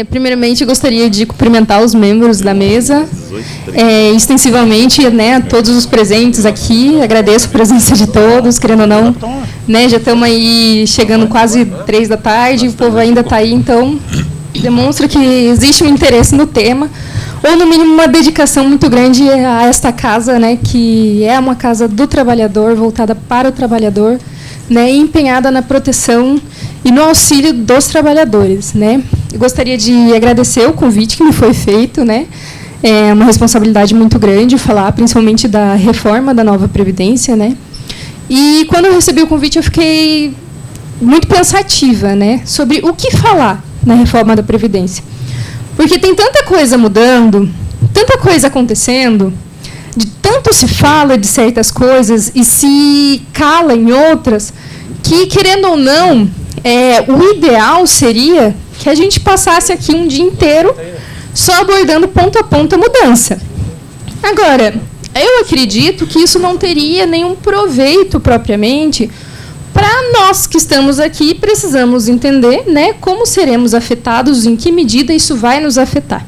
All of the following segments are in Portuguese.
Primeiramente, gostaria de cumprimentar os membros da mesa, extensivamente, né, todos os presentes aqui. Agradeço a presença de todos, querendo ou não. Né, já estamos aí chegando quase 3 da tarde, o povo ainda está aí, então demonstra que existe um interesse no tema, ou no mínimo uma dedicação muito grande a esta casa, né, que é uma casa do trabalhador, voltada para o trabalhador, né, empenhada na proteção e no auxílio dos trabalhadores, né. Eu gostaria de agradecer o convite que me foi feito, né. É uma responsabilidade muito grande falar, principalmente da reforma da nova Previdência, né. E quando eu recebi o convite, eu fiquei muito pensativa, né, sobre o que falar na reforma da Previdência. Porque tem tanta coisa mudando, tanta coisa acontecendo, de tanto se fala de certas coisas e se cala em outras, que, querendo ou não, o ideal seria que a gente passasse aqui um dia inteiro só abordando ponto a ponto a mudança. Agora, eu acredito que isso não teria nenhum proveito propriamente para nós que estamos aqui. Precisamos entender, né, como seremos afetados, em que medida isso vai nos afetar.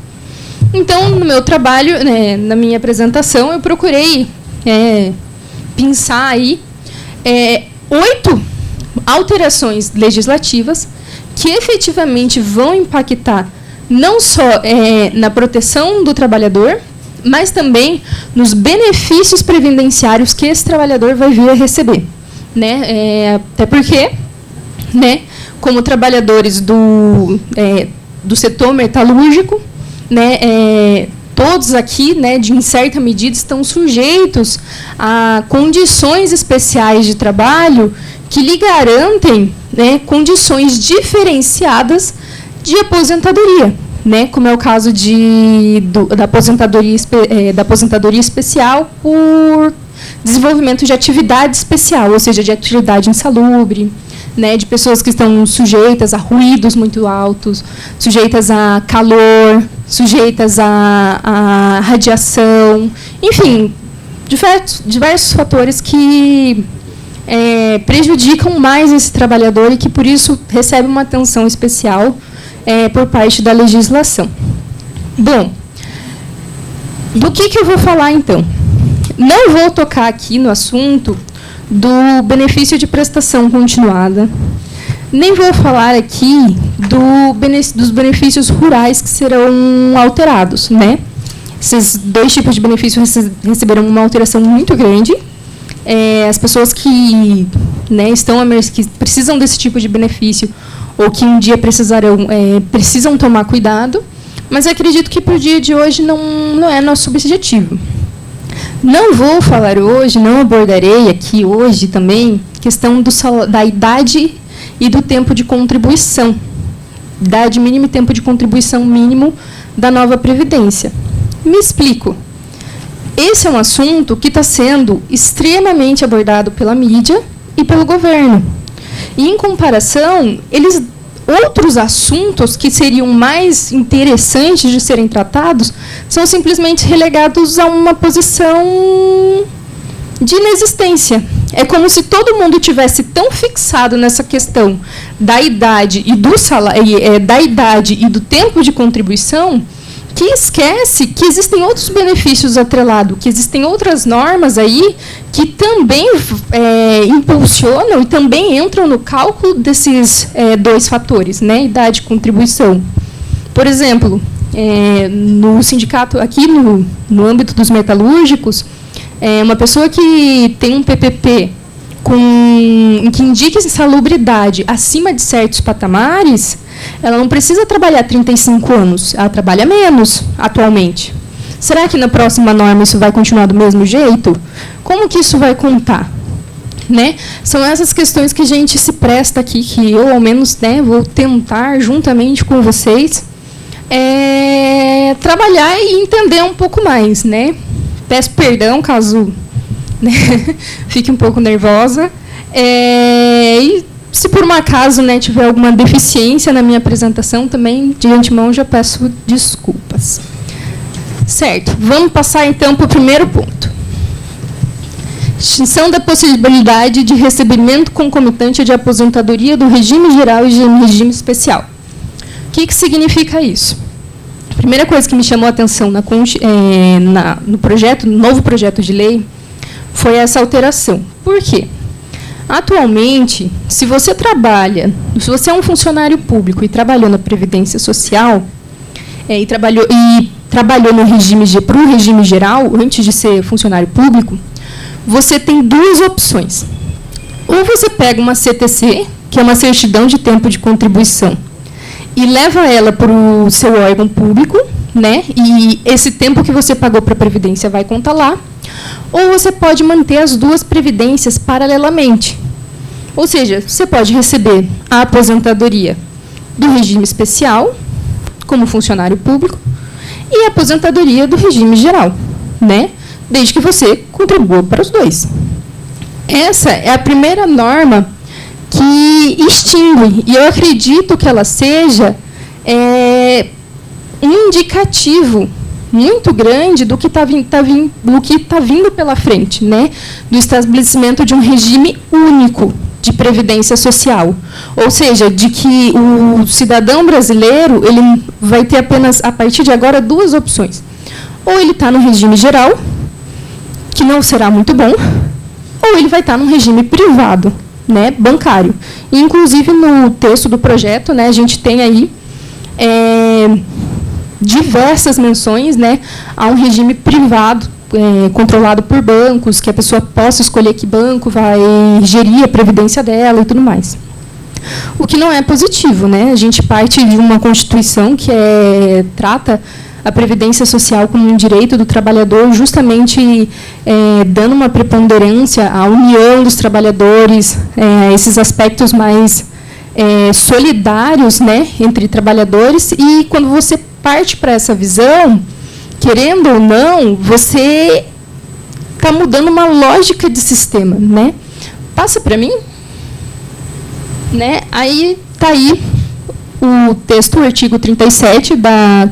Então, no meu trabalho, né, na minha apresentação, eu procurei pensar aí 8 alterações legislativas que efetivamente vão impactar não só na proteção do trabalhador, mas também nos benefícios previdenciários que esse trabalhador vai vir a receber. Né? Até porque, né, como trabalhadores do setor metalúrgico, né, todos aqui, né, em certa medida, estão sujeitos a condições especiais de trabalho que lhe garantem, né, condições diferenciadas de aposentadoria, né, como é o caso da aposentadoria especial por desenvolvimento de atividade especial, ou seja, de atividade insalubre, né, de pessoas que estão sujeitas a ruídos muito altos, sujeitas a calor, sujeitas a radiação, enfim, diversos fatores que prejudicam mais esse trabalhador e que, por isso, recebe uma atenção especial por parte da legislação. Bom, do que eu vou falar, então? Não vou tocar aqui no assunto do benefício de prestação continuada, nem vou falar aqui dos benefícios rurais que serão alterados, né? Esses 2 tipos de benefícios receberão uma alteração muito grande. As pessoas que, né, que precisam desse tipo de benefício ou que um dia precisam tomar cuidado, mas acredito que para o dia de hoje não é nosso objetivo. Não vou falar hoje, não abordarei aqui hoje também questão da idade e do tempo de contribuição, idade mínima e tempo de contribuição mínimo da nova Previdência. Me explico. Esse é um assunto que está sendo extremamente abordado pela mídia e pelo governo. E, em comparação, outros assuntos que seriam mais interessantes de serem tratados são simplesmente relegados a uma posição de inexistência. É como se todo mundo tivesse tão fixado nessa questão da idade e do salário, da idade e do tempo de contribuição, que esquece que existem outros benefícios atrelados, que existem outras normas aí que também impulsionam e também entram no cálculo desses 2 fatores, né, idade e contribuição. Por exemplo, no sindicato, aqui no âmbito dos metalúrgicos, uma pessoa que tem um PPP que indica insalubridade acima de certos patamares, ela não precisa trabalhar 35 anos, ela trabalha menos atualmente. Será que na próxima norma isso vai continuar do mesmo jeito? Como que isso vai contar? Né? São essas questões que a gente se presta aqui, que eu, ao menos, né, vou tentar, juntamente com vocês, trabalhar e entender um pouco mais. Né? Peço perdão caso, né, fique um pouco nervosa. E se por um acaso, né, tiver alguma deficiência na minha apresentação, também, de antemão, já peço desculpas. Certo, vamos passar então para o primeiro ponto. Extinção da possibilidade de recebimento concomitante de aposentadoria do regime geral e de regime especial. O que significa isso? A primeira coisa que me chamou a atenção no novo projeto de lei foi essa alteração. Por quê? Atualmente, se você é um funcionário público e trabalhou na Previdência Social, e trabalhou no para o regime geral, antes de ser funcionário público, você tem duas opções. Ou você pega uma CTC, que é uma certidão de tempo de contribuição, e leva ela para o seu órgão público, né? E esse tempo que você pagou para a Previdência vai contar lá. Ou você pode manter as duas previdências paralelamente. Ou seja, você pode receber a aposentadoria do regime especial, como funcionário público, e a aposentadoria do regime geral, né? Desde que você contribua para os dois. Essa é a primeira norma que extingue, e eu acredito que ela seja um indicativo muito grande do que está vindo pela frente, né? Do estabelecimento de um regime único de previdência social. Ou seja, de que o cidadão brasileiro ele vai ter apenas, a partir de agora, duas opções. Ou ele está no regime geral, que não será muito bom, ou ele vai estar num regime privado, né, bancário. E, inclusive, no texto do projeto, né, a gente tem aí diversas menções, né, a um regime privado, controlado por bancos, que a pessoa possa escolher que banco vai gerir a previdência dela e tudo mais. O que não é positivo, né? A gente parte de uma Constituição que trata a previdência social como um direito do trabalhador, justamente dando uma preponderância à união dos trabalhadores, esses aspectos mais solidários, né, entre trabalhadores. E quando você parte para essa visão, querendo ou não, você está mudando uma lógica de sistema, né? Passa para mim, né? Aí está aí o texto, o artigo 37 da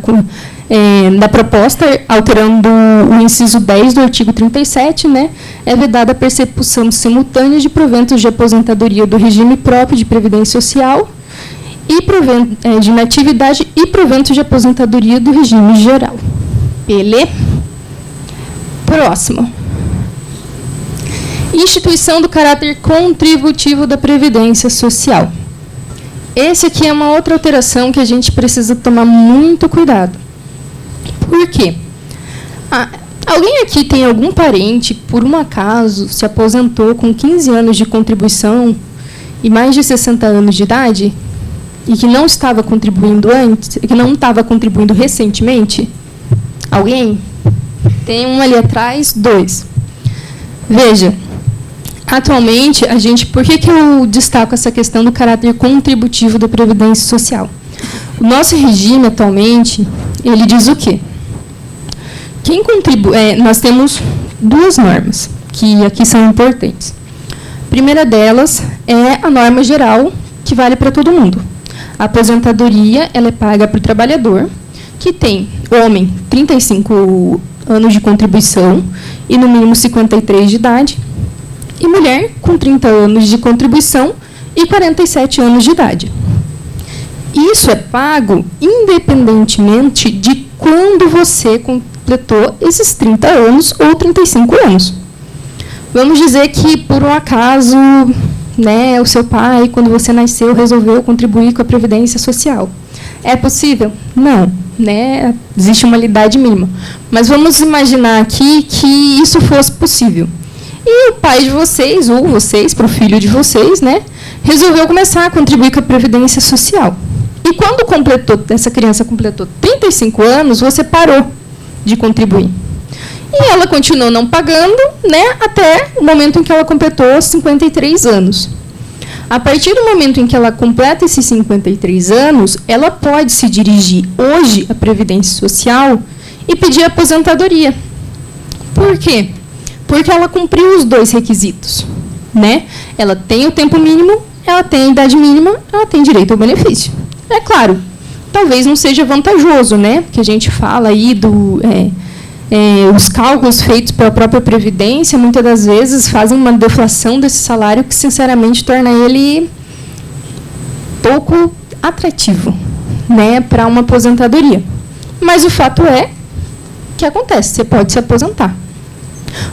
proposta, alterando o inciso 10 do artigo 37, né? É vedada a percepção simultânea de proventos de aposentadoria do regime próprio de previdência social e de natividade e proventos de aposentadoria do regime geral. Beleza? Próximo. Instituição do caráter contributivo da Previdência Social. Esse aqui é uma outra alteração que a gente precisa tomar muito cuidado. Por quê? Alguém aqui tem algum parente, por um acaso, se aposentou com 15 anos de contribuição e mais de 60 anos de idade e que não estava contribuindo antes, que não estava contribuindo recentemente? Alguém? Tem um ali atrás, dois. Veja, atualmente, por que eu destaco essa questão do caráter contributivo da Previdência Social? O nosso regime, atualmente, ele diz o quê? Quem contribui... nós temos duas normas, que aqui são importantes. A primeira delas é a norma geral, que vale para todo mundo. A aposentadoria ela é paga para o trabalhador, que tem homem 35 anos de contribuição e no mínimo 53 de idade, e mulher com 30 anos de contribuição e 47 anos de idade. Isso é pago independentemente de quando você completou esses 30 anos ou 35 anos. Vamos dizer que, por um acaso, né, o seu pai, quando você nasceu, resolveu contribuir com a Previdência Social. É possível? Não. Né? Existe uma idade mínima. Mas vamos imaginar aqui que isso fosse possível. E o pai de vocês, ou vocês, para o filho de vocês, né, resolveu começar a contribuir com a Previdência Social. E quando essa criança completou 35 anos, você parou de contribuir. E ela continuou não pagando, né, até o momento em que ela completou 53 anos. A partir do momento em que ela completa esses 53 anos, ela pode se dirigir hoje à Previdência Social e pedir aposentadoria. Por quê? Porque ela cumpriu os dois requisitos, né? Ela tem o tempo mínimo, ela tem a idade mínima, ela tem direito ao benefício. É claro, talvez não seja vantajoso, né? Porque a gente fala aí os cálculos feitos pela própria Previdência, muitas das vezes, fazem uma deflação desse salário que, sinceramente, torna ele pouco atrativo, né, para uma aposentadoria. Mas o fato é que acontece, você pode se aposentar.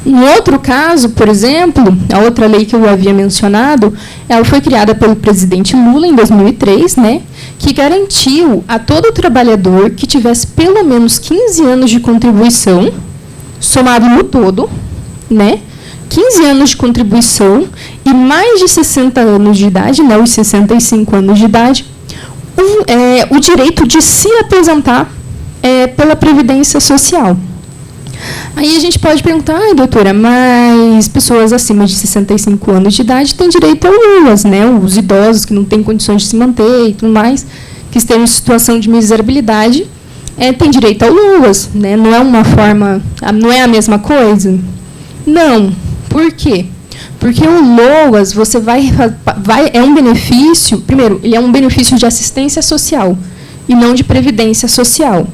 Um outro caso, por exemplo, a outra lei que eu havia mencionado, ela foi criada pelo presidente Lula em 2003, né, que garantiu a todo trabalhador que tivesse pelo menos 15 anos de contribuição, somado no todo, né, 15 anos de contribuição e mais de 60 anos de idade, né, os 65 anos de idade, o direito de se aposentar pela Previdência Social. Aí a gente pode perguntar, doutora, mas pessoas acima de 65 anos de idade têm direito a luas, né? Os idosos que não têm condições de se manter e tudo mais, que estejam em situação de miserabilidade, têm direito a luas, né? Não é uma forma, não é a mesma coisa? Não. Por quê? Porque o LOAS, você é um benefício, primeiro, ele é um benefício de assistência social e não de previdência social.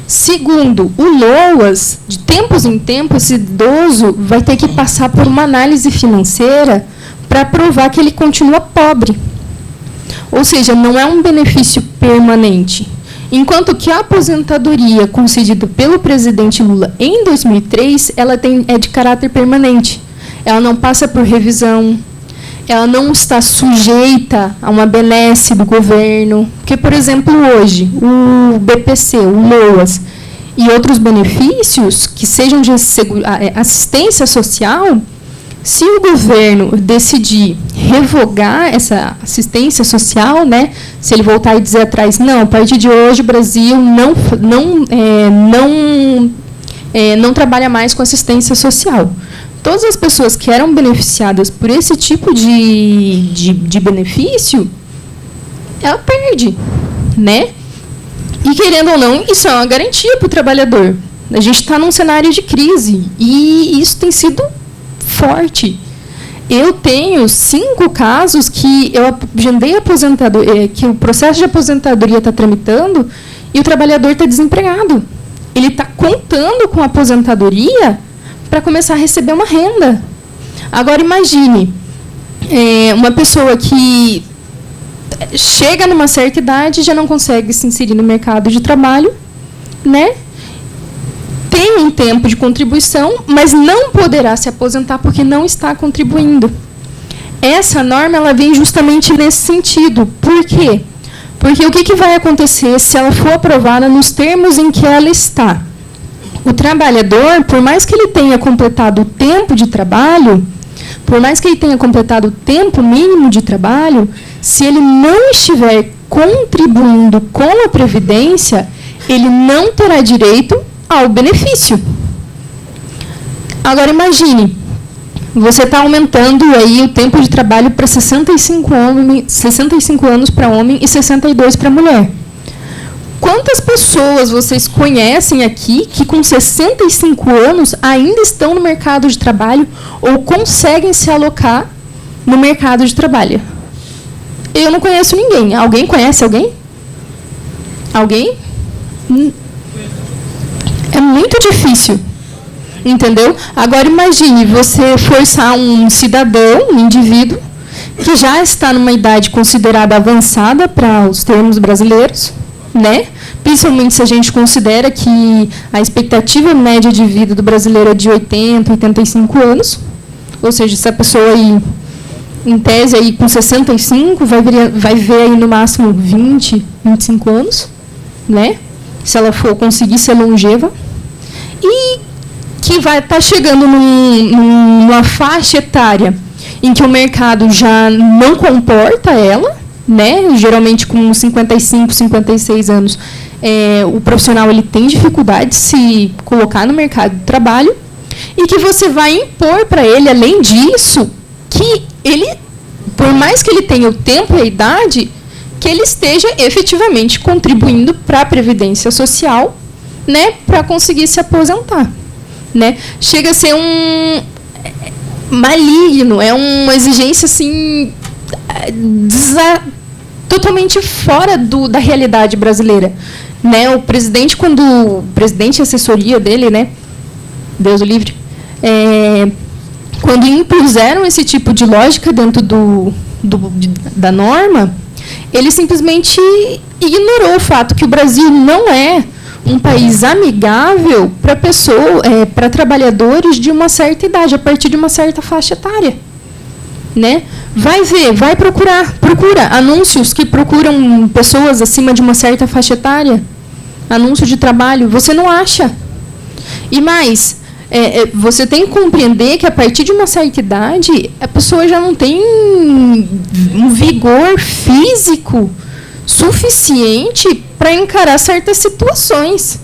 Segundo, o LOAS, de tempos em tempos, esse idoso vai ter que passar por uma análise financeira para provar que ele continua pobre. Ou seja, não é um benefício permanente. Enquanto que a aposentadoria concedida pelo presidente Lula em 2003, ela é de caráter permanente. Ela não passa por revisão, ela não está sujeita a uma benesse do governo. Porque, por exemplo, hoje, o BPC, o LOAS, e outros benefícios que sejam de assistência social, se o governo decidir revogar essa assistência social, né, se ele voltar e dizer atrás, não, a partir de hoje o Brasil não trabalha mais com assistência social. Todas as pessoas que eram beneficiadas por esse tipo de benefício, ela perde, né? E, querendo ou não, isso é uma garantia para o trabalhador. A gente está num cenário de crise e isso tem sido forte. Eu tenho 5 casos que eu agendei aposentadoria, que o processo de aposentadoria está tramitando e o trabalhador está desempregado. Ele está contando com a aposentadoria para começar a receber uma renda. Agora, imagine uma pessoa que chega numa certa idade e já não consegue se inserir no mercado de trabalho, né? Tem um tempo de contribuição, mas não poderá se aposentar porque não está contribuindo. Essa norma ela vem justamente nesse sentido. Por quê? Porque o que vai acontecer se ela for aprovada nos termos em que ela está? O trabalhador, por mais que ele tenha completado o tempo de trabalho, por mais que ele tenha completado o tempo mínimo de trabalho, se ele não estiver contribuindo com a Previdência, ele não terá direito ao benefício. Agora, imagine, você está aumentando aí o tempo de trabalho para 65 anos para homem e 62 para mulher. Quantas pessoas vocês conhecem aqui que com 65 anos ainda estão no mercado de trabalho ou conseguem se alocar no mercado de trabalho? Eu não conheço ninguém. Alguém conhece alguém? Alguém? É muito difícil. Entendeu? Agora imagine você forçar um cidadão, um indivíduo, que já está numa idade considerada avançada para os termos brasileiros, né? Principalmente se a gente considera que a expectativa média de vida do brasileiro é de 80, 85 anos. Ou seja, se a pessoa aí, em tese, aí, com 65, vai ver aí no máximo 20, 25 anos, né? Se ela for conseguir ser longeva. E que vai estar chegando numa faixa etária em que o mercado já não comporta ela, né? Geralmente com 55, 56 anos, o profissional ele tem dificuldade de se colocar no mercado de trabalho e que você vai impor para ele, além disso, que ele, por mais que ele tenha o tempo e a idade, que ele esteja efetivamente contribuindo para a Previdência Social, né, para conseguir se aposentar. Né? Chega a ser um maligno, é uma exigência assim, totalmente fora da realidade brasileira. Né? O presidente, o presidente e a assessoria dele, né? Deus o livre, quando impuseram esse tipo de lógica dentro da norma, ele simplesmente ignorou o fato que o Brasil não é um país amigável para trabalhadores de uma certa idade, a partir de uma certa faixa etária. Né? Vai ver, vai procura anúncios que procuram pessoas acima de uma certa faixa etária, anúncio de trabalho, você não acha. E mais, você tem que compreender que a partir de uma certa idade, a pessoa já não tem um vigor físico suficiente para encarar certas situações.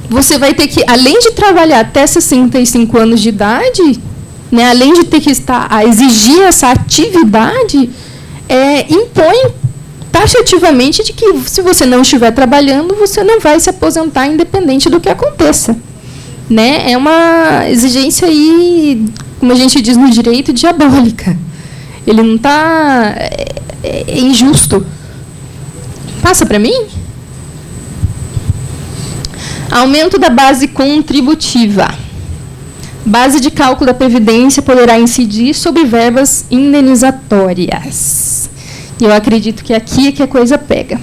Você vai ter que, além de trabalhar até 65 anos de idade, né, além de ter que estar a exigir essa atividade, impõe taxativamente de que, se você não estiver trabalhando, você não vai se aposentar independente do que aconteça. Né? É uma exigência aí, como a gente diz no direito, diabólica. Ele não está... É injusto. Passa para mim. Aumento da base contributiva. Base de cálculo da Previdência poderá incidir sobre verbas indenizatórias. Eu acredito que aqui é que a coisa pega.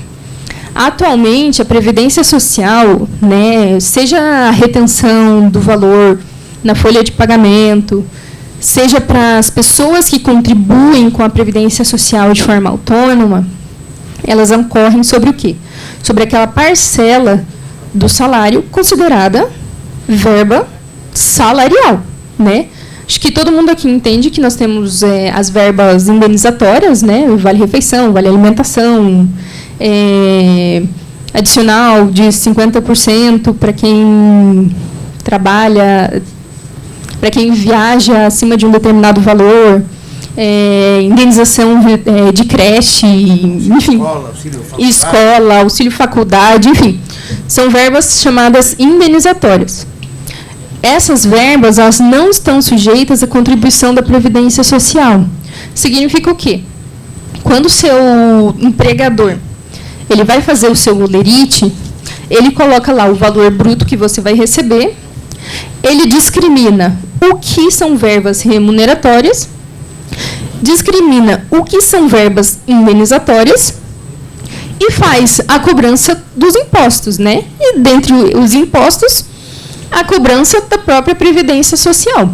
Atualmente, a Previdência Social, né, seja a retenção do valor na folha de pagamento, seja para as pessoas que contribuem com a Previdência Social de forma autônoma, elas ocorrem sobre o quê? Sobre aquela parcela do salário considerada verba salarial, né? Acho que todo mundo aqui entende que nós temos as verbas indenizatórias, né? O vale-refeição, vale-alimentação, adicional de 50% para quem trabalha, para quem viaja acima de um determinado valor, indenização de creche, enfim, escola, auxílio faculdade, enfim, são verbas chamadas indenizatórias. Essas verbas, elas não estão sujeitas à contribuição da Previdência Social. Significa o quê? Quando o seu empregador ele vai fazer o seu olerite, ele coloca lá o valor bruto que você vai receber, ele discrimina o que são verbas remuneratórias, discrimina o que são verbas indenizatórias e faz a cobrança dos impostos, né? E dentre os impostos, a cobrança da própria Previdência Social.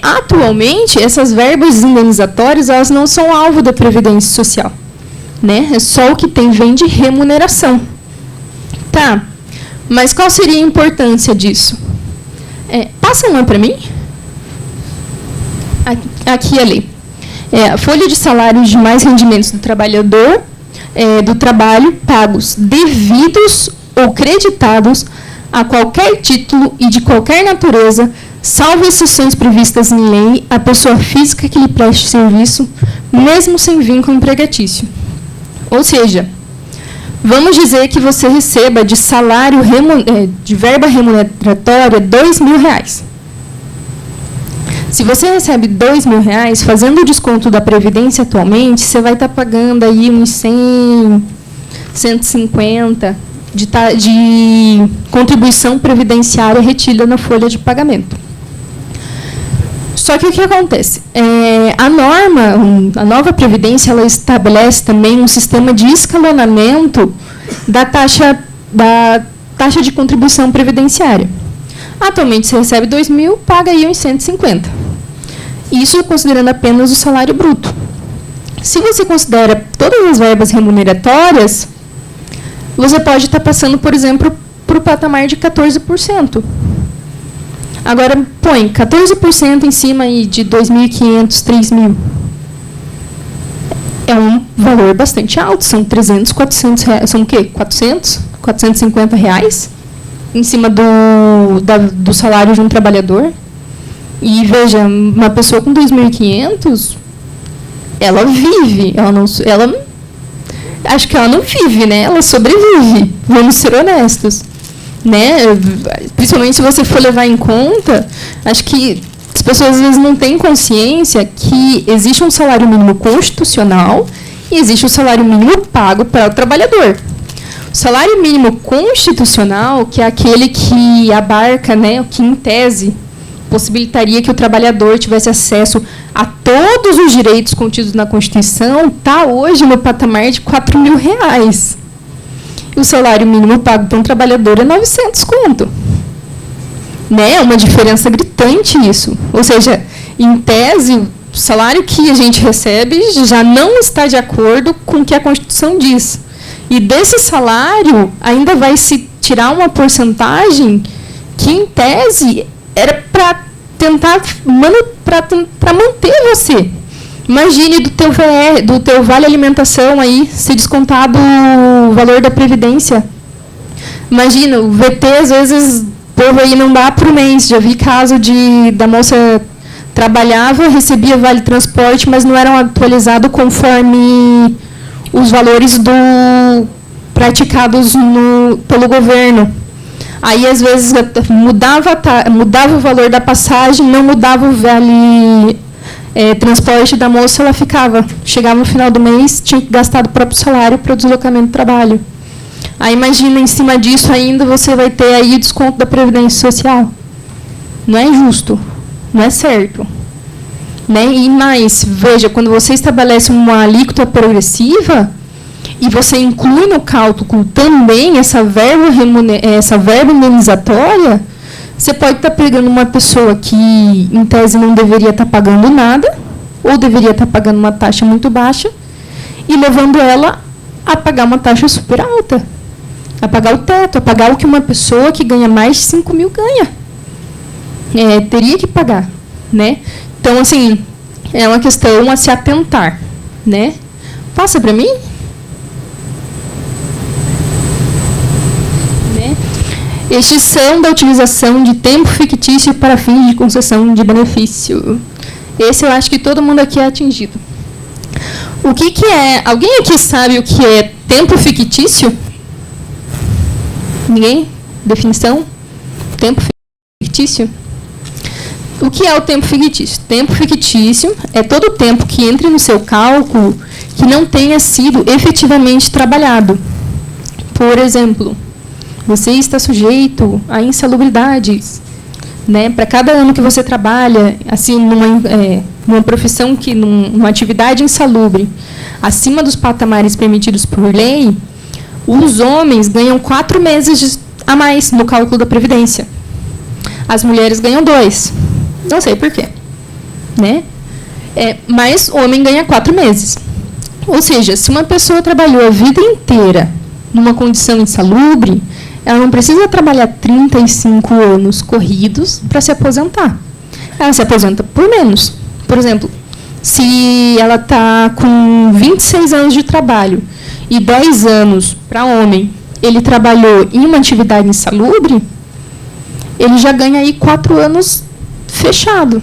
Atualmente, essas verbas indenizatórias, elas não são alvo da Previdência Social. Né? É só o que vem de remuneração. Tá, mas qual seria a importância disso? Passa uma para mim. Aqui a lei. A folha de salários de mais rendimentos do trabalhador, do trabalho, pagos devidos ou creditados a qualquer título e de qualquer natureza, salvo exceções previstas em lei, a pessoa física que lhe preste serviço, mesmo sem vínculo empregatício. Ou seja, vamos dizer que você receba de salário, de verba remuneratória, R$2.000. Se você recebe R$2.000, fazendo o desconto da Previdência atualmente, você vai estar pagando aí uns 100, 150 de contribuição previdenciária retida na folha de pagamento. Só que o que acontece? A nova Previdência, ela estabelece também um sistema de escalonamento da taxa de contribuição previdenciária. Atualmente, você recebe R$2.000, paga aí uns 150. Isso considerando apenas o salário bruto. Se você considera todas as verbas remuneratórias, você pode estar passando, por exemplo, para o patamar de 14%. Agora, põe 14% em cima aí de 2.500, 3.000. É um valor bastante alto, são 300, 400 reais, são o quê? 400, 450 reais em cima do salário de um trabalhador. E veja, uma pessoa com 2.500, ela vive, acho que ela não vive, né? Ela sobrevive, vamos ser honestos. Né? Principalmente se você for levar em conta, acho que as pessoas às vezes não têm consciência que existe um salário mínimo constitucional e existe o salário mínimo pago para o trabalhador. O salário mínimo constitucional, que é aquele que abarca, né, que em tese possibilitaria que o trabalhador tivesse acesso a todos os direitos contidos na Constituição, está hoje no patamar de R$4.000. O salário mínimo pago para um trabalhador é 900 conto. Né? É uma diferença gritante isso. Ou seja, em tese, o salário que a gente recebe já não está de acordo com o que a Constituição diz. E desse salário ainda vai se tirar uma porcentagem que, em tese, era para tentar para manter você. Imagine do teu vale alimentação aí ser descontado o valor da previdência. Imagina, o VT às vezes o povo aí não dá por mês. Já vi caso da moça trabalhava, recebia vale transporte, mas não eram atualizados conforme os valores praticados pelo governo. Aí, às vezes, mudava o valor da passagem, não mudava o vale transporte da moça, ela chegava no final do mês, tinha que gastar do próprio salário para o deslocamento do trabalho. Aí, imagina, em cima disso ainda, você vai ter aí o desconto da Previdência Social. Não é justo, não é certo. Né? E mais, veja, quando você estabelece uma alíquota progressiva, e você inclui no cálculo também essa verba indenizatória, você pode estar pegando uma pessoa que, em tese, não deveria estar pagando nada, ou deveria estar pagando uma taxa muito baixa, e levando ela a pagar uma taxa super alta, a pagar o teto, a pagar o que uma pessoa que ganha mais de 5 mil ganha. Teria que pagar. Né? Então, assim, é uma questão a se atentar. Né? Passa para mim. Extinção da utilização de tempo fictício para fins de concessão de benefício. Esse eu acho que todo mundo aqui é atingido. O que é? Alguém aqui sabe o que é tempo fictício? Ninguém? Definição? Tempo fictício? O que é o tempo fictício? Tempo fictício é todo o tempo que entre no seu cálculo que não tenha sido efetivamente trabalhado. Por exemplo, você está sujeito a insalubridades, né? Para cada ano que você trabalha, assim, numa profissão numa atividade insalubre, acima dos patamares permitidos por lei, os homens ganham 4 meses a mais no cálculo da previdência. As mulheres ganham 2. Não sei por quê, né? Mas o homem ganha 4 meses. Ou seja, se uma pessoa trabalhou a vida inteira numa condição insalubre, ela não precisa trabalhar 35 anos corridos para se aposentar. Ela se aposenta por menos. Por exemplo, se ela está com 26 anos de trabalho e 10 anos para homem, ele trabalhou em uma atividade insalubre, ele já ganha aí 4 anos fechado.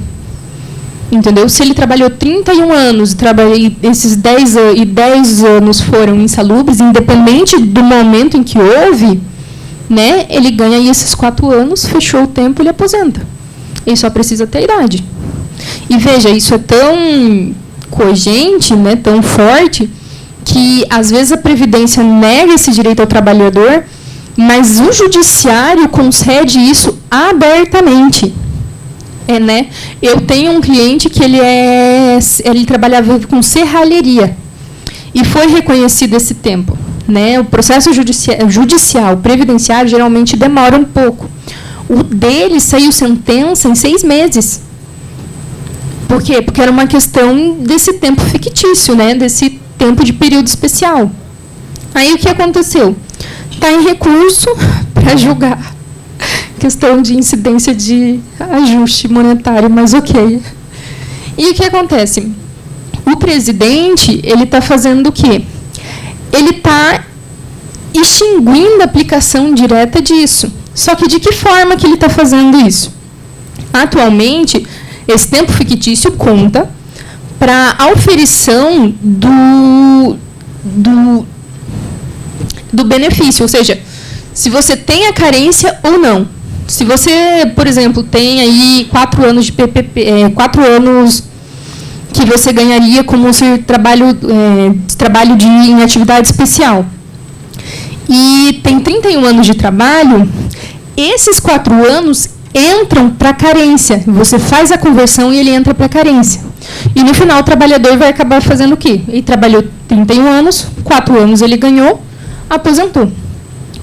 Entendeu? Se ele trabalhou 31 anos e esses 10 anos foram insalubres, independente do momento em que houve, né, ele ganha aí esses 4 anos, fechou o tempo, ele aposenta. Ele só precisa ter idade. E veja, isso é tão cogente, né, tão forte, que às vezes a Previdência nega esse direito ao trabalhador, mas o Judiciário concede isso abertamente. Né? Eu tenho um cliente que ele trabalhava com serralheria e foi reconhecido esse tempo. Né? O processo judicial, previdenciário, geralmente demora um pouco. O dele saiu sentença em 6 meses. Por quê? Porque era uma questão desse tempo fictício, né? Desse tempo de período especial. Aí o que aconteceu? Está em recurso para julgar. Questão de incidência de ajuste monetário, mas ok. E o que acontece? O presidente, ele está fazendo o quê? Ele está extinguindo a aplicação direta disso. Só que de que forma que ele está fazendo isso? Atualmente, esse tempo fictício conta para a auferição do benefício, ou seja, se você tem a carência ou não. Se você, por exemplo, tem aí 4 anos de PPP, 4 anos que você ganharia como se trabalho em atividade especial, e tem 31 anos de trabalho, esses 4 anos entram para carência. Você faz a conversão e ele entra para carência. E no final o trabalhador vai acabar fazendo o quê? Ele trabalhou 31 anos, 4 anos ele ganhou, aposentou.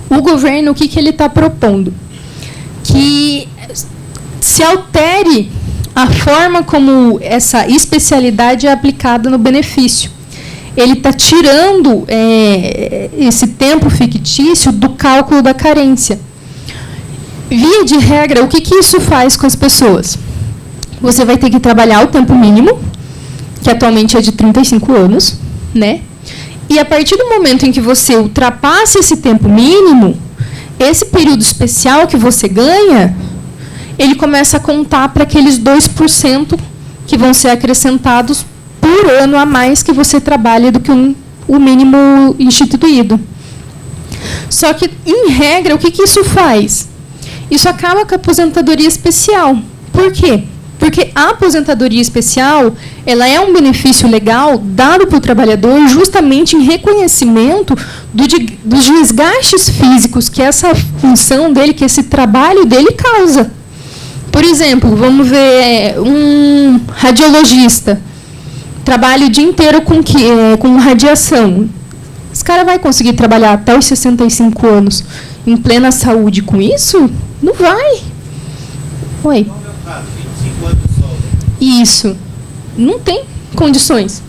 O governo, o que ele está propondo? Que se altere a forma como essa especialidade é aplicada no benefício. Ele está tirando esse tempo fictício do cálculo da carência. Via de regra, o que isso faz com as pessoas? Você vai ter que trabalhar o tempo mínimo, que atualmente é de 35 anos, né? E a partir do momento em que você ultrapassa esse tempo mínimo, esse período especial que você ganha, ele começa a contar para aqueles 2% que vão ser acrescentados por ano a mais que você trabalha do que o mínimo instituído. Só que, em regra, o que isso faz? Isso acaba com a aposentadoria especial. Por quê? Porque a aposentadoria especial ela é um benefício legal dado para o trabalhador justamente em reconhecimento dos desgastes físicos que essa função dele, que esse trabalho dele causa. Por exemplo, vamos ver um radiologista, trabalha o dia inteiro com radiação. Esse cara vai conseguir trabalhar até os 65 anos em plena saúde com isso? Não vai. Oi. Isso. Não tem condições.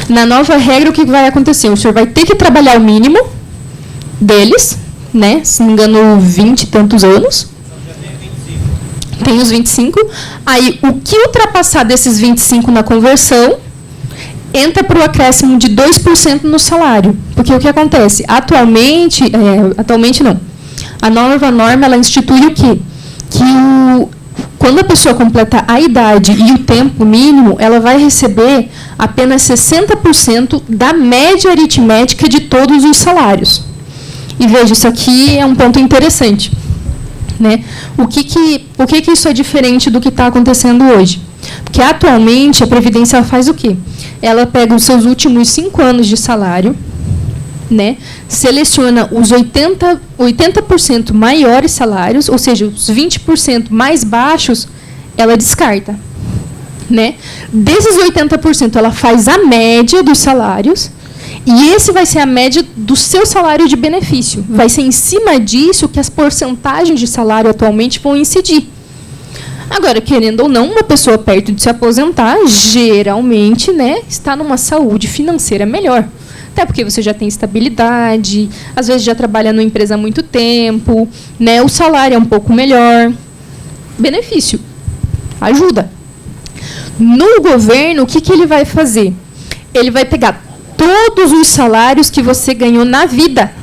Na nova regra, o que vai acontecer? O senhor vai ter que trabalhar o mínimo deles, né? Se não me engano, 20 e tantos anos. Tem os 25. Aí, o que ultrapassar desses 25 na conversão, entra para o acréscimo de 2% no salário. Porque o que acontece? Atualmente não. A nova norma, ela institui o quê? Quando a pessoa completa a idade e o tempo mínimo, ela vai receber apenas 60% da média aritmética de todos os salários. E veja, isso aqui é um ponto interessante. Né? Por que isso é diferente do que está acontecendo hoje? Porque, atualmente, a Previdência faz o quê? Ela pega os seus últimos 5 anos de salário, né? Seleciona os 80% maiores salários, ou seja, os 20% mais baixos, ela descarta. Né? Desses 80%, ela faz a média dos salários, e esse vai ser a média do seu salário de benefício. Vai ser em cima disso que as porcentagens de salário atualmente vão incidir. Agora, querendo ou não, uma pessoa perto de se aposentar, geralmente, né, está numa saúde financeira melhor. Até porque você já tem estabilidade, às vezes já trabalha numa empresa há muito tempo, né, o salário é um pouco melhor. Benefício. Ajuda. No governo, o que ele vai fazer? Ele vai pegar todos os salários que você ganhou na vida.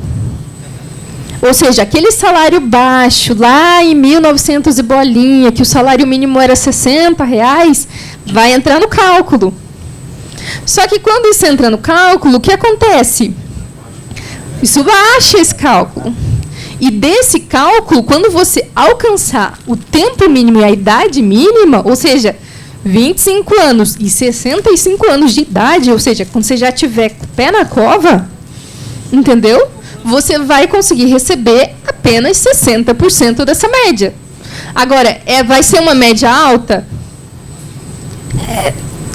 Ou seja, aquele salário baixo, lá em 1900 e bolinha, que o salário mínimo era R$60, vai entrar no cálculo. Só que quando isso entra no cálculo, o que acontece? Isso baixa esse cálculo. E desse cálculo, quando você alcançar o tempo mínimo e a idade mínima, ou seja, 25 anos e 65 anos de idade, ou seja, quando você já tiver pé na cova, entendeu? Você vai conseguir receber apenas 60% dessa média. Agora, vai ser uma média alta?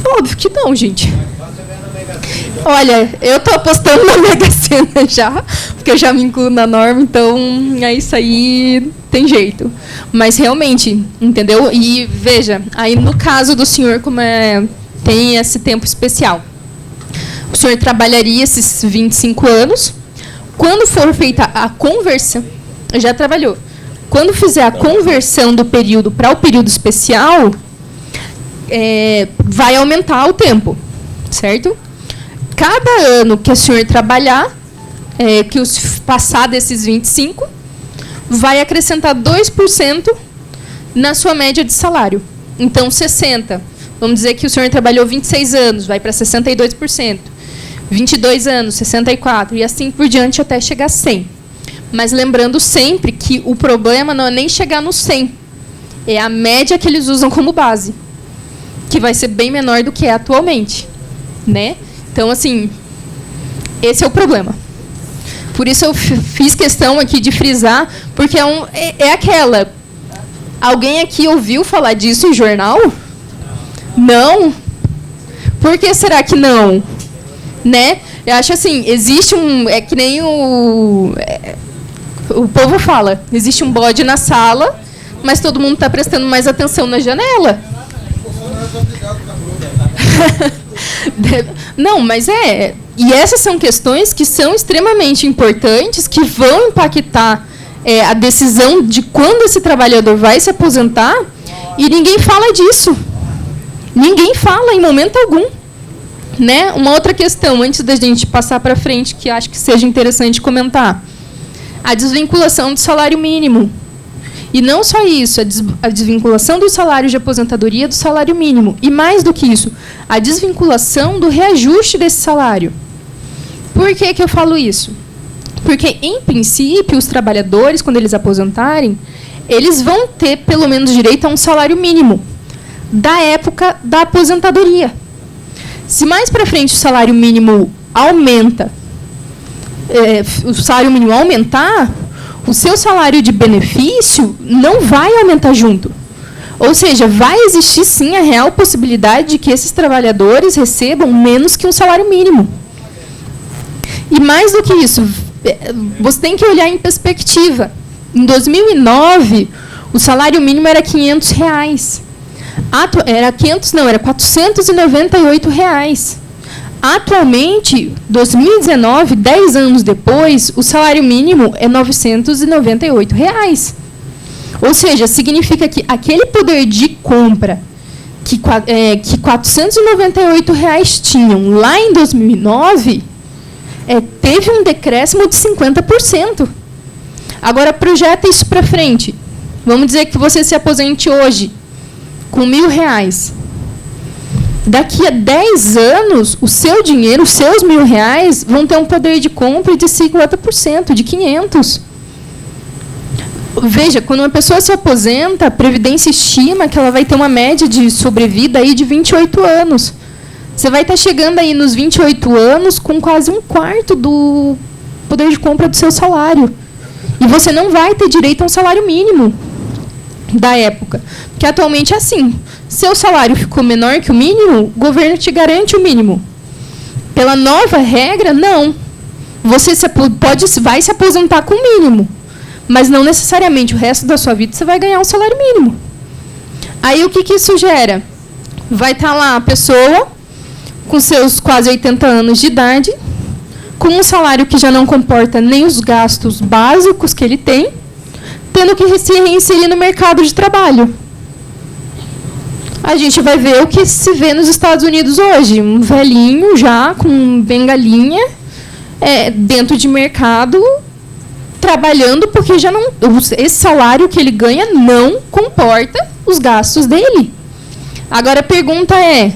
Óbvio que não, gente. Olha, eu estou apostando na Mega Sena já, porque eu já me incluo na norma, então é isso aí, tem jeito. Mas realmente, entendeu? E veja, aí no caso do senhor, como tem esse tempo especial, o senhor trabalharia esses 25 anos. Quando for feita a conversão, já trabalhou. Quando fizer a conversão do período para o período especial, vai aumentar o tempo, certo? Cada ano que o senhor trabalhar, passar desses 25, vai acrescentar 2% na sua média de salário. Então, 60%. Vamos dizer que o senhor trabalhou 26 anos, vai para 62%. 22 anos, 64%, e assim por diante até chegar a 100%. Mas lembrando sempre que o problema não é nem chegar no 100%, é a média que eles usam como base, que vai ser bem menor do que é atualmente. Né? Então, assim, esse é o problema. Por isso eu fiz questão aqui de frisar, porque é aquela... Alguém aqui ouviu falar disso em jornal? Não? Por que será que não? Né? Eu acho assim, existe um... É que nem o povo fala, existe um bode na sala, mas todo mundo está prestando mais atenção na janela. Não, mas E essas são questões que são extremamente importantes, que vão impactar a decisão de quando esse trabalhador vai se aposentar, e ninguém fala disso. Ninguém fala em momento algum. Né? Uma outra questão, antes da gente passar para frente, que acho que seja interessante comentar. A desvinculação do salário mínimo. E não só isso, a desvinculação do salário de aposentadoria do salário mínimo. E mais do que isso, a desvinculação do reajuste desse salário. Por que eu falo isso? Porque, em princípio, os trabalhadores, quando eles aposentarem, eles vão ter, pelo menos, direito a um salário mínimo da época da aposentadoria. Se mais para frente o salário mínimo aumenta, o salário mínimo aumentar, o seu salário de benefício não vai aumentar junto. Ou seja, vai existir sim a real possibilidade de que esses trabalhadores recebam menos que um salário mínimo. E mais do que isso, você tem que olhar em perspectiva. Em 2009, o salário mínimo era R$500. Era 500, não, era R$498. Atualmente, 2019, 10 anos depois, o salário mínimo é R$998. Ou seja, significa que aquele poder de compra que R$498 tinham lá em 2009, teve um decréscimo de 50%. Agora, projeta isso para frente. Vamos dizer que você se aposente hoje com R$1.000. Daqui a 10 anos, o seu dinheiro, os seus R$1.000, vão ter um poder de compra de 50%, de 500. Veja, quando uma pessoa se aposenta, a Previdência estima que ela vai ter uma média de sobrevida aí de 28 anos. Você vai estar chegando aí nos 28 anos com quase um quarto do poder de compra do seu salário. E você não vai ter direito a um salário mínimo da época. Porque atualmente é assim. Seu salário ficou menor que o mínimo, o governo te garante o mínimo. Pela nova regra, não. Você vai se aposentar com o mínimo. Mas não necessariamente o resto da sua vida você vai ganhar um salário mínimo. Aí o que isso gera? Vai estar lá a pessoa com seus quase 80 anos de idade, com um salário que já não comporta nem os gastos básicos que ele tem, tendo que se reinserir no mercado de trabalho. A gente vai ver o que se vê nos Estados Unidos hoje. Um velhinho já com bengalinha dentro de mercado, trabalhando porque já não, esse salário que ele ganha não comporta os gastos dele. Agora a pergunta é,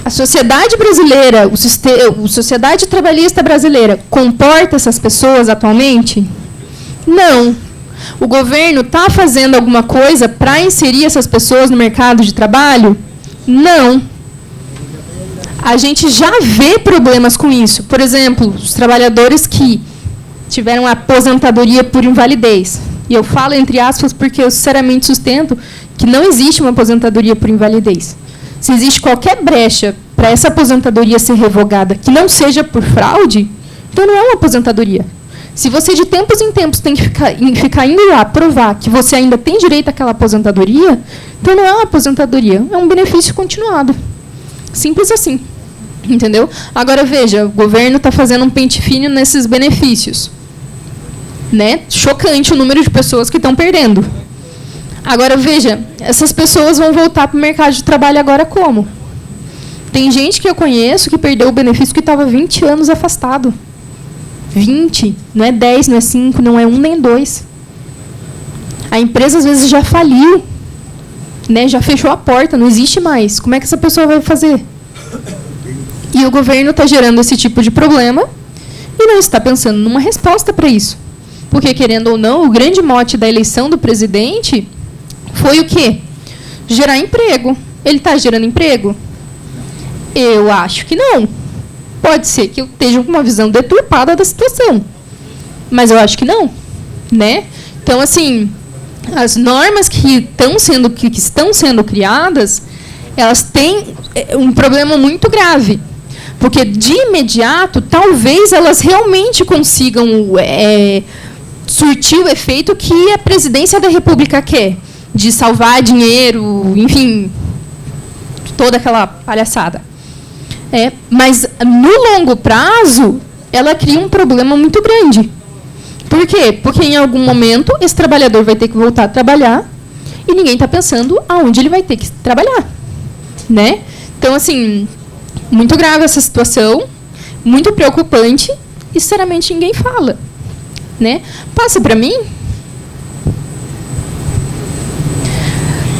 a sociedade brasileira, a sociedade trabalhista brasileira, comporta essas pessoas atualmente? Não. O governo está fazendo alguma coisa para inserir essas pessoas no mercado de trabalho? Não. A gente já vê problemas com isso. Por exemplo, os trabalhadores que tiveram aposentadoria por invalidez. E eu falo entre aspas porque eu sinceramente sustento que não existe uma aposentadoria por invalidez. Se existe qualquer brecha para essa aposentadoria ser revogada que não seja por fraude, então não é uma aposentadoria. Se você de tempos em tempos tem que ficar indo lá provar que você ainda tem direito àquela aposentadoria, então não é uma aposentadoria, é um benefício continuado. Simples assim. Entendeu? Agora, veja, o governo está fazendo um pente fino nesses benefícios. Né? Chocante o número de pessoas que estão perdendo. Agora, veja, essas pessoas vão voltar para o mercado de trabalho agora como? Tem gente que eu conheço que perdeu o benefício que estava 20 anos afastado. 20, não é 10, não é 5, não é 1 nem 2. A empresa, às vezes, já faliu, né? Já fechou a porta, não existe mais. Como é que essa pessoa vai fazer? E o governo está gerando esse tipo de problema e não está pensando numa resposta para isso. Porque, querendo ou não, o grande mote da eleição do presidente foi o quê? Gerar emprego. Ele está gerando emprego? Eu acho que não. Pode ser que eu esteja com uma visão deturpada da situação, mas eu acho que não, né? Então, assim, as normas que estão sendo criadas, elas têm um problema muito grave, porque de imediato, talvez elas realmente consigam surtir o efeito que a presidência da República quer, de salvar dinheiro, enfim, toda aquela palhaçada. Mas, no longo prazo, ela cria um problema muito grande. Por quê? Porque, em algum momento, esse trabalhador vai ter que voltar a trabalhar e ninguém está pensando aonde ele vai ter que trabalhar, né? Então, assim, muito grave essa situação, muito preocupante e, sinceramente, ninguém fala, né? Passa para mim.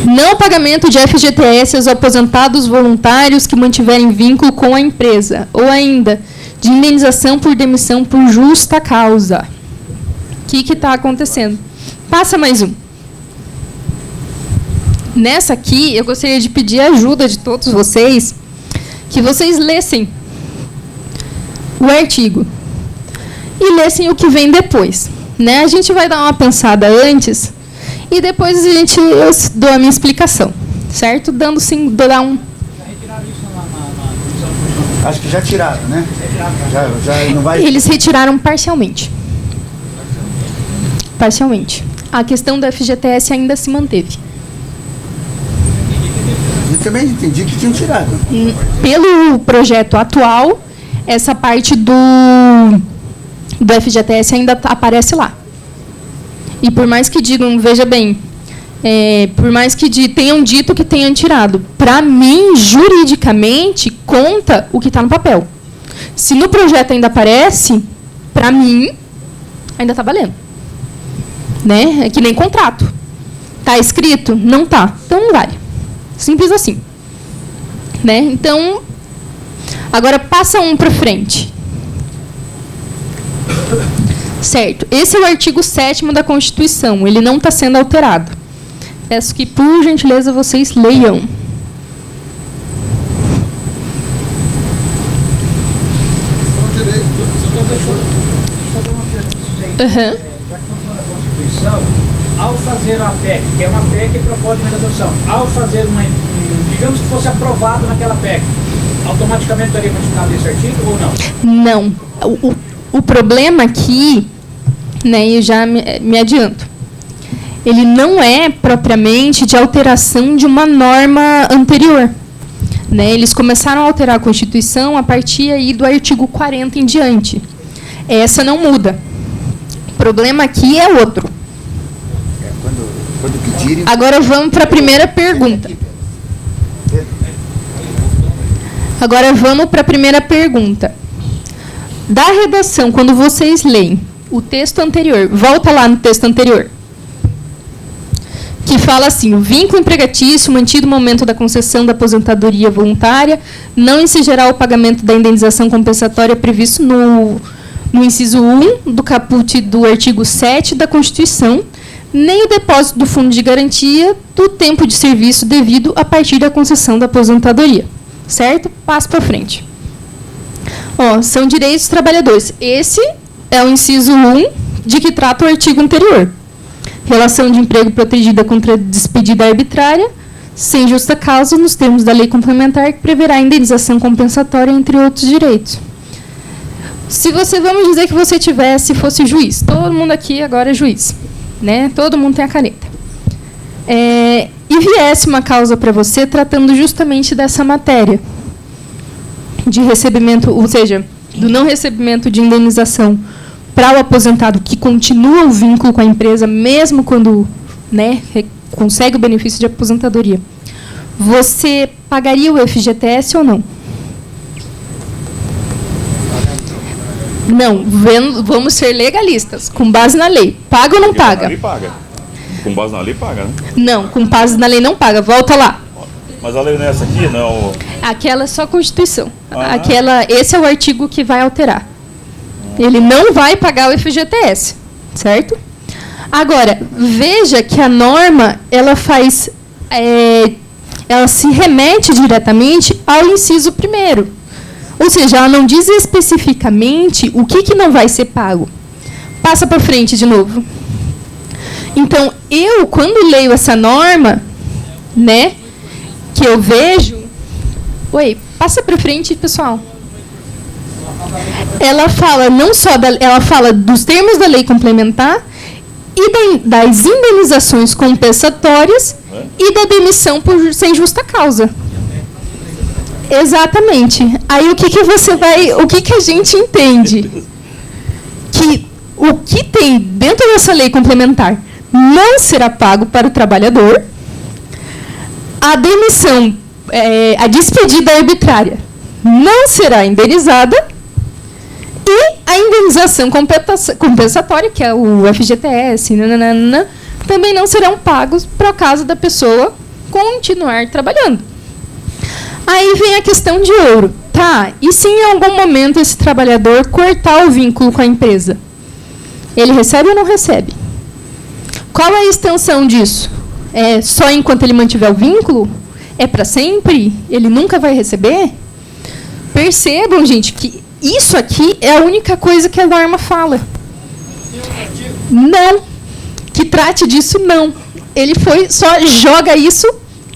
Não pagamento de FGTS aos aposentados voluntários que mantiverem vínculo com a empresa. Ou ainda, de indenização por demissão por justa causa. O que está acontecendo? Passa mais um. Nessa aqui, eu gostaria de pedir a ajuda de todos vocês, que vocês lessem o artigo e lessem o que vem depois, né? A gente vai dar uma pensada antes e depois eu dou a minha explicação, certo? Dando sim, dar um... Acho que já tiraram, né? Já não vai... Eles retiraram parcialmente. Parcialmente. A questão do FGTS ainda se manteve. Eu também entendi que tinham tirado. Pelo projeto atual, essa parte do FGTS ainda aparece lá. E por mais que digam, veja bem, por mais que tenham dito que tenham tirado, para mim, juridicamente, conta o que está no papel. Se no projeto ainda aparece, para mim, ainda está valendo. Né? É que nem contrato. Está escrito? Não está. Então não vale. Simples assim. Né? Então, agora passa um para frente. Certo. Esse é o artigo 7º da Constituição. Ele não está sendo alterado. Peço que, por gentileza, vocês leiam. Ao fazer a PEC, que é uma PEC proposta de adoção, ao fazer digamos que fosse aprovado naquela PEC, automaticamente estaria modificado esse artigo ou não? Não. O problema aqui, né, eu já me adianto, ele não é propriamente de alteração de uma norma anterior. Né? Eles começaram a alterar a Constituição a partir aí do artigo 40 em diante. Essa não muda. O problema aqui é outro. Quando pedirem... Agora vamos para a primeira pergunta. Da redação, quando vocês leem o texto anterior, volta lá no texto anterior, que fala assim: o vínculo empregatício mantido no momento da concessão da aposentadoria voluntária não incidirá o pagamento da indenização compensatória previsto no inciso 1 do caput do artigo 7 da Constituição, nem o depósito do fundo de garantia do tempo de serviço devido a partir da concessão da aposentadoria. Certo? Passo para frente. São direitos dos trabalhadores. Esse é o inciso 1 de que trata o artigo anterior. Relação de emprego protegida contra despedida arbitrária, sem justa causa, nos termos da lei complementar, que preverá indenização compensatória, entre outros direitos. Vamos dizer que você fosse juiz. Todo mundo aqui agora é juiz. Né? Todo mundo tem a caneta. E viesse uma causa para você tratando justamente dessa matéria de recebimento, ou seja, do não recebimento de indenização para o aposentado que continua o vínculo com a empresa, mesmo quando, né, consegue o benefício de aposentadoria. Você pagaria o FGTS ou não? Não, vamos ser legalistas, com base na lei. Paga ou não paga? Na lei paga. Com base na lei paga, né? Não, com base na lei não paga. Volta lá. Mas a lei não é essa aqui, não? Aquela é só a Constituição. Esse é o artigo que vai alterar. Ele não vai pagar o FGTS, certo? Agora, veja que a norma, ela se remete diretamente ao inciso 1º. Ou seja, ela não diz especificamente o que não vai ser pago. Passa para frente de novo. Então, eu, quando leio essa norma, né, que eu vejo... Oi, passa para frente, pessoal. Ela fala não só ela fala dos termos da lei complementar e das indenizações compensatórias e da demissão sem justa causa. Exatamente. Aí o que a gente entende? Que o que tem dentro dessa lei complementar não será pago para o trabalhador. A demissão, a despedida arbitrária não será indenizada. E a indenização compensatória, que é o FGTS, também não serão pagos para o caso da pessoa continuar trabalhando. Aí vem a questão de ouro. Tá, e se em algum momento esse trabalhador cortar o vínculo com a empresa? Ele recebe ou não recebe? Qual é a extensão disso? É só enquanto ele mantiver o vínculo? É para sempre? Ele nunca vai receber? Percebam, gente, que isso aqui é a única coisa que a norma fala. Não. Que trate disso, não. Ele só joga isso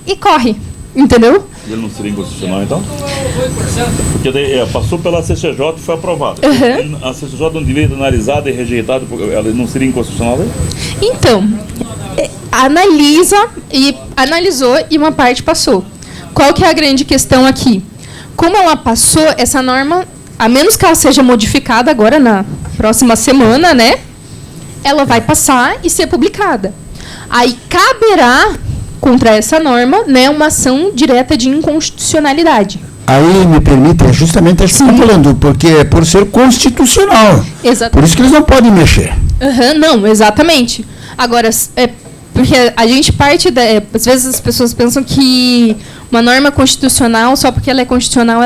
e corre. Entendeu? Ele não seria inconstitucional, então? Porque daí, passou pela CCJ e foi aprovado. A CCJ não devia ser analisada e rejeitada, ela não seria inconstitucional? Daí? Então, analisou e uma parte passou. Qual que é a grande questão aqui? Como ela passou, essa norma, a menos que ela seja modificada agora na próxima semana, né? Ela vai passar e ser publicada. Aí caberá contra essa norma, né, uma ação direta de inconstitucionalidade. Aí, me permite, é justamente isso que eu estou falando, porque é por ser constitucional. Exatamente. Por isso que eles não podem mexer. Não, exatamente. Agora, porque a gente parte às vezes as pessoas pensam que uma norma constitucional, só porque ela é constitucional,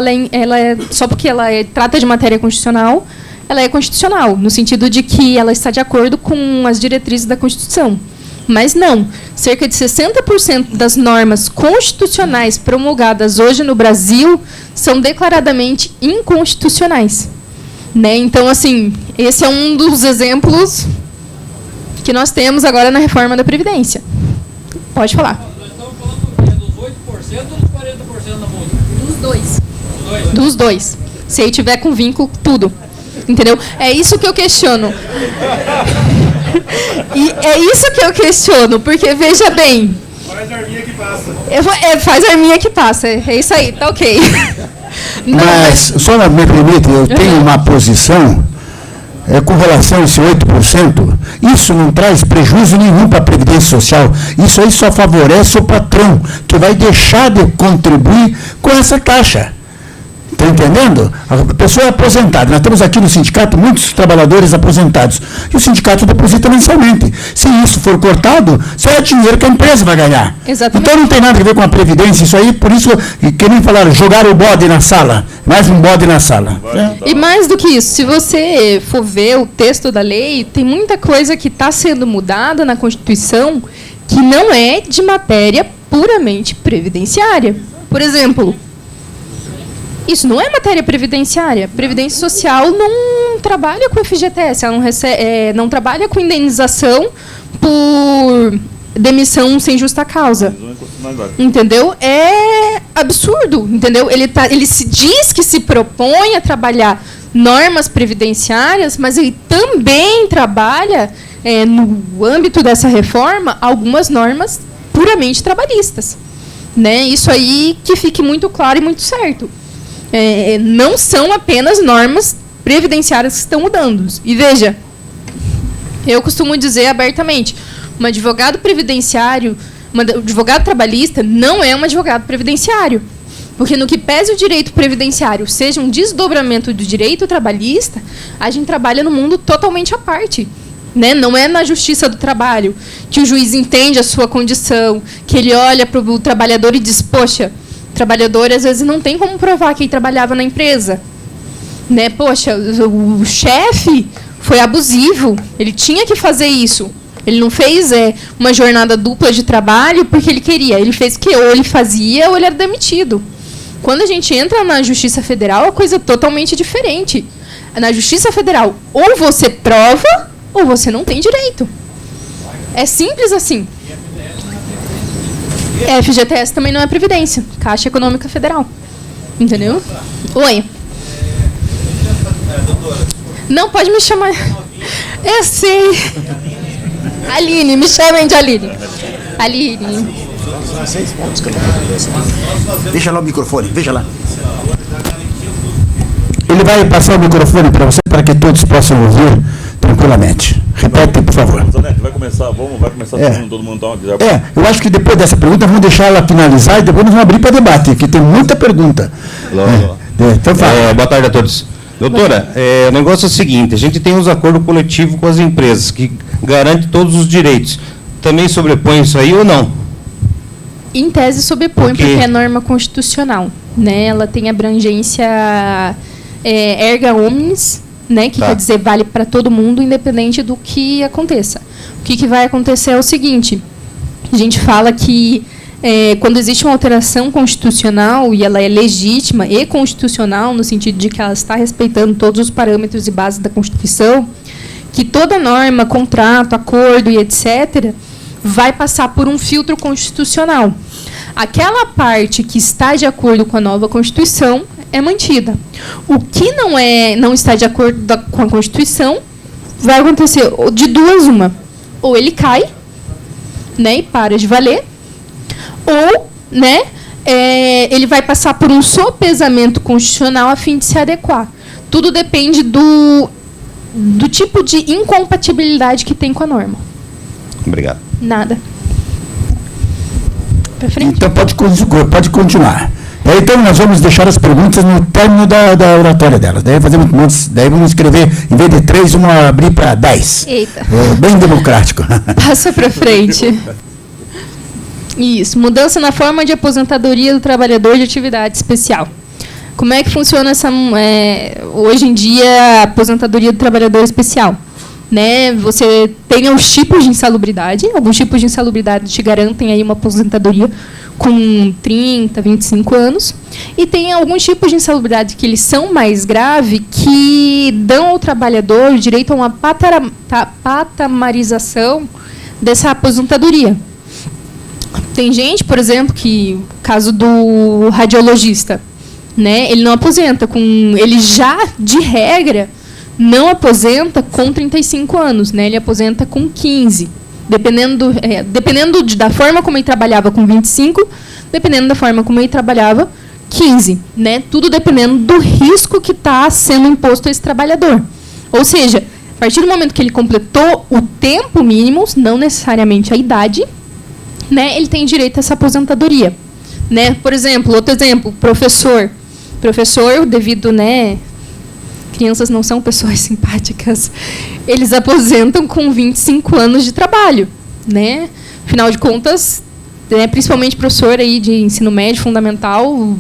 só porque ela trata de matéria constitucional, ela é constitucional, no sentido de que ela está de acordo com as diretrizes da Constituição. Mas não. Cerca de 60% das normas constitucionais promulgadas hoje no Brasil são declaradamente inconstitucionais. Né? Então, assim, esse é um dos exemplos que nós temos agora na reforma da Previdência. Pode falar. Nós estamos falando dos 8% ou dos 40% da multa? Dos dois. Dos dois. Se ele tiver com vínculo, tudo. Entendeu? É isso que eu questiono. E é isso que eu questiono, porque, veja bem... Faz a arminha que passa. Faz a arminha que passa. É isso aí, tá ok. Mas, só me permite, eu tenho uma posição... com relação a esse 8%, isso não traz prejuízo nenhum para a Previdência Social. Isso aí só favorece o patrão, que vai deixar de contribuir com essa taxa. Está entendendo? A pessoa é aposentada. Nós temos aqui no sindicato muitos trabalhadores aposentados. E o sindicato deposita mensalmente. Se isso for cortado, isso é dinheiro que a empresa vai ganhar. Exatamente. Então não tem nada a ver com a Previdência. Isso aí, por isso, que nem falaram, jogar o bode na sala. Mais um bode na sala. E mais do que isso, se você for ver o texto da lei, tem muita coisa que está sendo mudada na Constituição que não é de matéria puramente previdenciária. Por exemplo... Isso não é matéria previdenciária. Previdência Social não trabalha com FGTS, ela não trabalha com indenização por demissão sem justa causa. Entendeu? É absurdo, entendeu? Ele se diz que se propõe a trabalhar normas previdenciárias, mas ele também trabalha, no âmbito dessa reforma, algumas normas puramente trabalhistas. Né? Isso aí que fique muito claro e muito certo. Não são apenas normas previdenciárias que estão mudando. E veja, eu costumo dizer abertamente, um advogado previdenciário, um advogado trabalhista não é um advogado previdenciário. Porque no que pese o direito previdenciário seja um desdobramento do direito trabalhista, a gente trabalha num mundo totalmente à parte. Né? Não é na justiça do trabalho que o juiz entende a sua condição, que ele olha para o trabalhador e diz, poxa, o trabalhador, às vezes, não tem como provar que ele trabalhava na empresa. Né? Poxa, o chefe foi abusivo, ele tinha que fazer isso. Ele não fez uma jornada dupla de trabalho porque ele queria. Ele fez o que ou ele fazia ou ele era demitido. Quando a gente entra na Justiça Federal, a coisa é totalmente diferente. Na Justiça Federal, ou você prova, ou você não tem direito. É simples assim. FGTS também não é Previdência. Caixa Econômica Federal. Entendeu? Oi. Não, pode me chamar. Eu sei. Aline, me chamem de Aline. Aline. Deixa lá o microfone, veja lá. Ele vai passar o microfone para você, para que todos possam ouvir tranquilamente. Repete, por favor. Zanetti, vai começar todo mundo então, eu acho que depois dessa pergunta, vamos deixar ela finalizar e depois nós vamos abrir para debate, que tem muita pergunta. Então, boa tarde a todos. Doutora, o negócio é o seguinte, a gente tem os acordos coletivos com as empresas, que garante todos os direitos. Também sobrepõe isso aí ou não? Em tese sobrepõe, porque é norma constitucional, né? Ela tem abrangência erga omnes, né? Que quer dizer vale para todo mundo, independente do que aconteça. O que vai acontecer é o seguinte, a gente fala que quando existe uma alteração constitucional e ela é legítima e constitucional, no sentido de que ela está respeitando todos os parâmetros e bases da Constituição, que toda norma, contrato, acordo e etc., vai passar por um filtro constitucional. Aquela parte que está de acordo com a nova Constituição é mantida. O que não está de acordo com a Constituição vai acontecer de duas uma. Ou ele cai, né, e para de valer, ou, né, ele vai passar por um sopesamento constitucional a fim de se adequar. Tudo depende do tipo de incompatibilidade que tem com a norma. Obrigado. Nada. Pra frente. Então pode continuar. Então nós vamos deixar as perguntas no término da oratória delas. Daí vamos escrever, em vez de 3, vamos abrir para 10. Eita. Bem democrático. Passa para frente. Isso. Mudança na forma de aposentadoria do trabalhador de atividade especial. Como é que funciona hoje em dia a aposentadoria do trabalhador especial? Né, você tem os tipos de insalubridade. Alguns tipos de insalubridade te garantem aí uma aposentadoria com 30, 25 anos. E tem alguns tipos de insalubridade que eles são mais graves, que dão ao trabalhador o direito a uma patamarização dessa aposentadoria. Tem gente, por exemplo, que, caso do radiologista, né, ele não aposenta, ele já, de regra, não aposenta com 35 anos, né? Ele aposenta com 15. Dependendo da forma como ele trabalhava com 25, dependendo da forma como ele trabalhava, 15. Né? Tudo dependendo do risco que está sendo imposto a esse trabalhador. Ou seja, a partir do momento que ele completou o tempo mínimo, não necessariamente a idade, né, ele tem direito a essa aposentadoria. Né? Por exemplo, outro exemplo, professor. Professor, devido, né, crianças não são pessoas simpáticas, eles aposentam com 25 anos de trabalho, né? Afinal de contas, principalmente professor aí de ensino médio fundamental,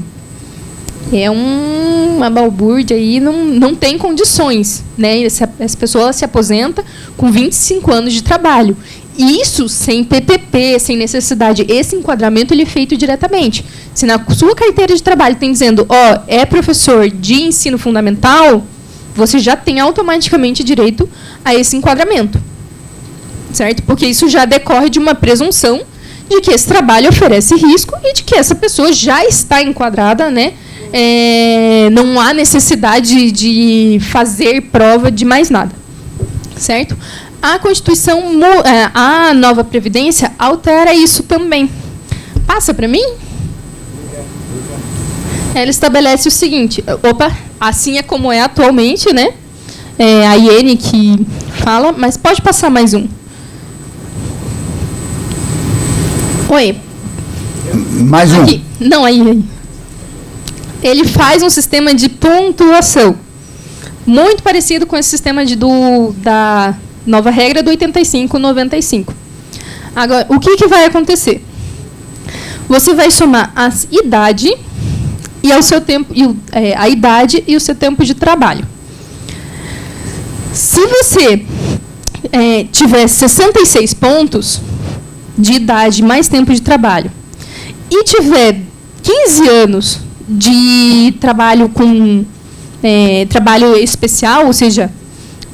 é uma balbúrdia aí, não tem condições, né? Essa pessoa se aposenta com 25 anos de trabalho. Isso sem PPP, sem necessidade. Esse enquadramento ele é feito diretamente. Se na sua carteira de trabalho tem dizendo, é professor de ensino fundamental, você já tem automaticamente direito a esse enquadramento. Certo? Porque isso já decorre de uma presunção de que esse trabalho oferece risco e de que essa pessoa já está enquadrada, né? Não há necessidade de fazer prova de mais nada. Certo? A Constituição, a nova Previdência, altera isso também. Passa para mim? Ela estabelece o seguinte, assim é como é atualmente, né? A Iene que fala, mas pode passar mais um. Oi. Mais um. Aqui. Não, aí. Ele faz um sistema de pontuação, muito parecido com esse sistema da nova regra do 85-95. Agora, o que vai acontecer? Você vai somar a idade e ao seu tempo, a idade e o seu tempo de trabalho. Se você tiver 66 pontos de idade mais tempo de trabalho e tiver 15 anos de trabalho com trabalho especial, ou seja,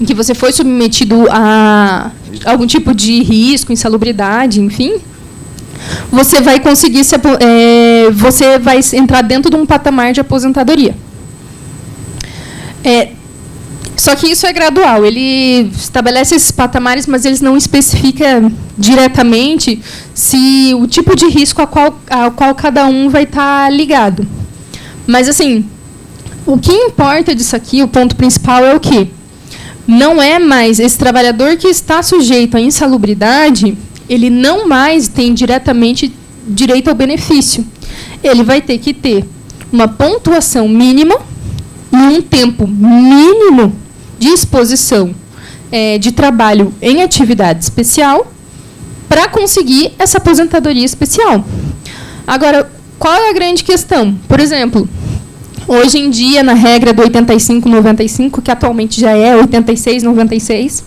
em que você foi submetido a algum tipo de risco, insalubridade, enfim, você vai conseguir você vai entrar dentro de um patamar de aposentadoria. Só que isso é gradual. Ele estabelece esses patamares, mas eles não especificam diretamente se o tipo de risco ao qual cada um vai estar ligado. Mas, assim, o que importa disso aqui, o ponto principal é o quê? Não é mais esse trabalhador que está sujeito à insalubridade, ele não mais tem diretamente direito ao benefício. Ele vai ter que ter uma pontuação mínima e um tempo mínimo de exposição de trabalho em atividade especial para conseguir essa aposentadoria especial. Agora, qual é a grande questão? Por exemplo, hoje em dia, na regra do 85-95, que atualmente já é 86-96,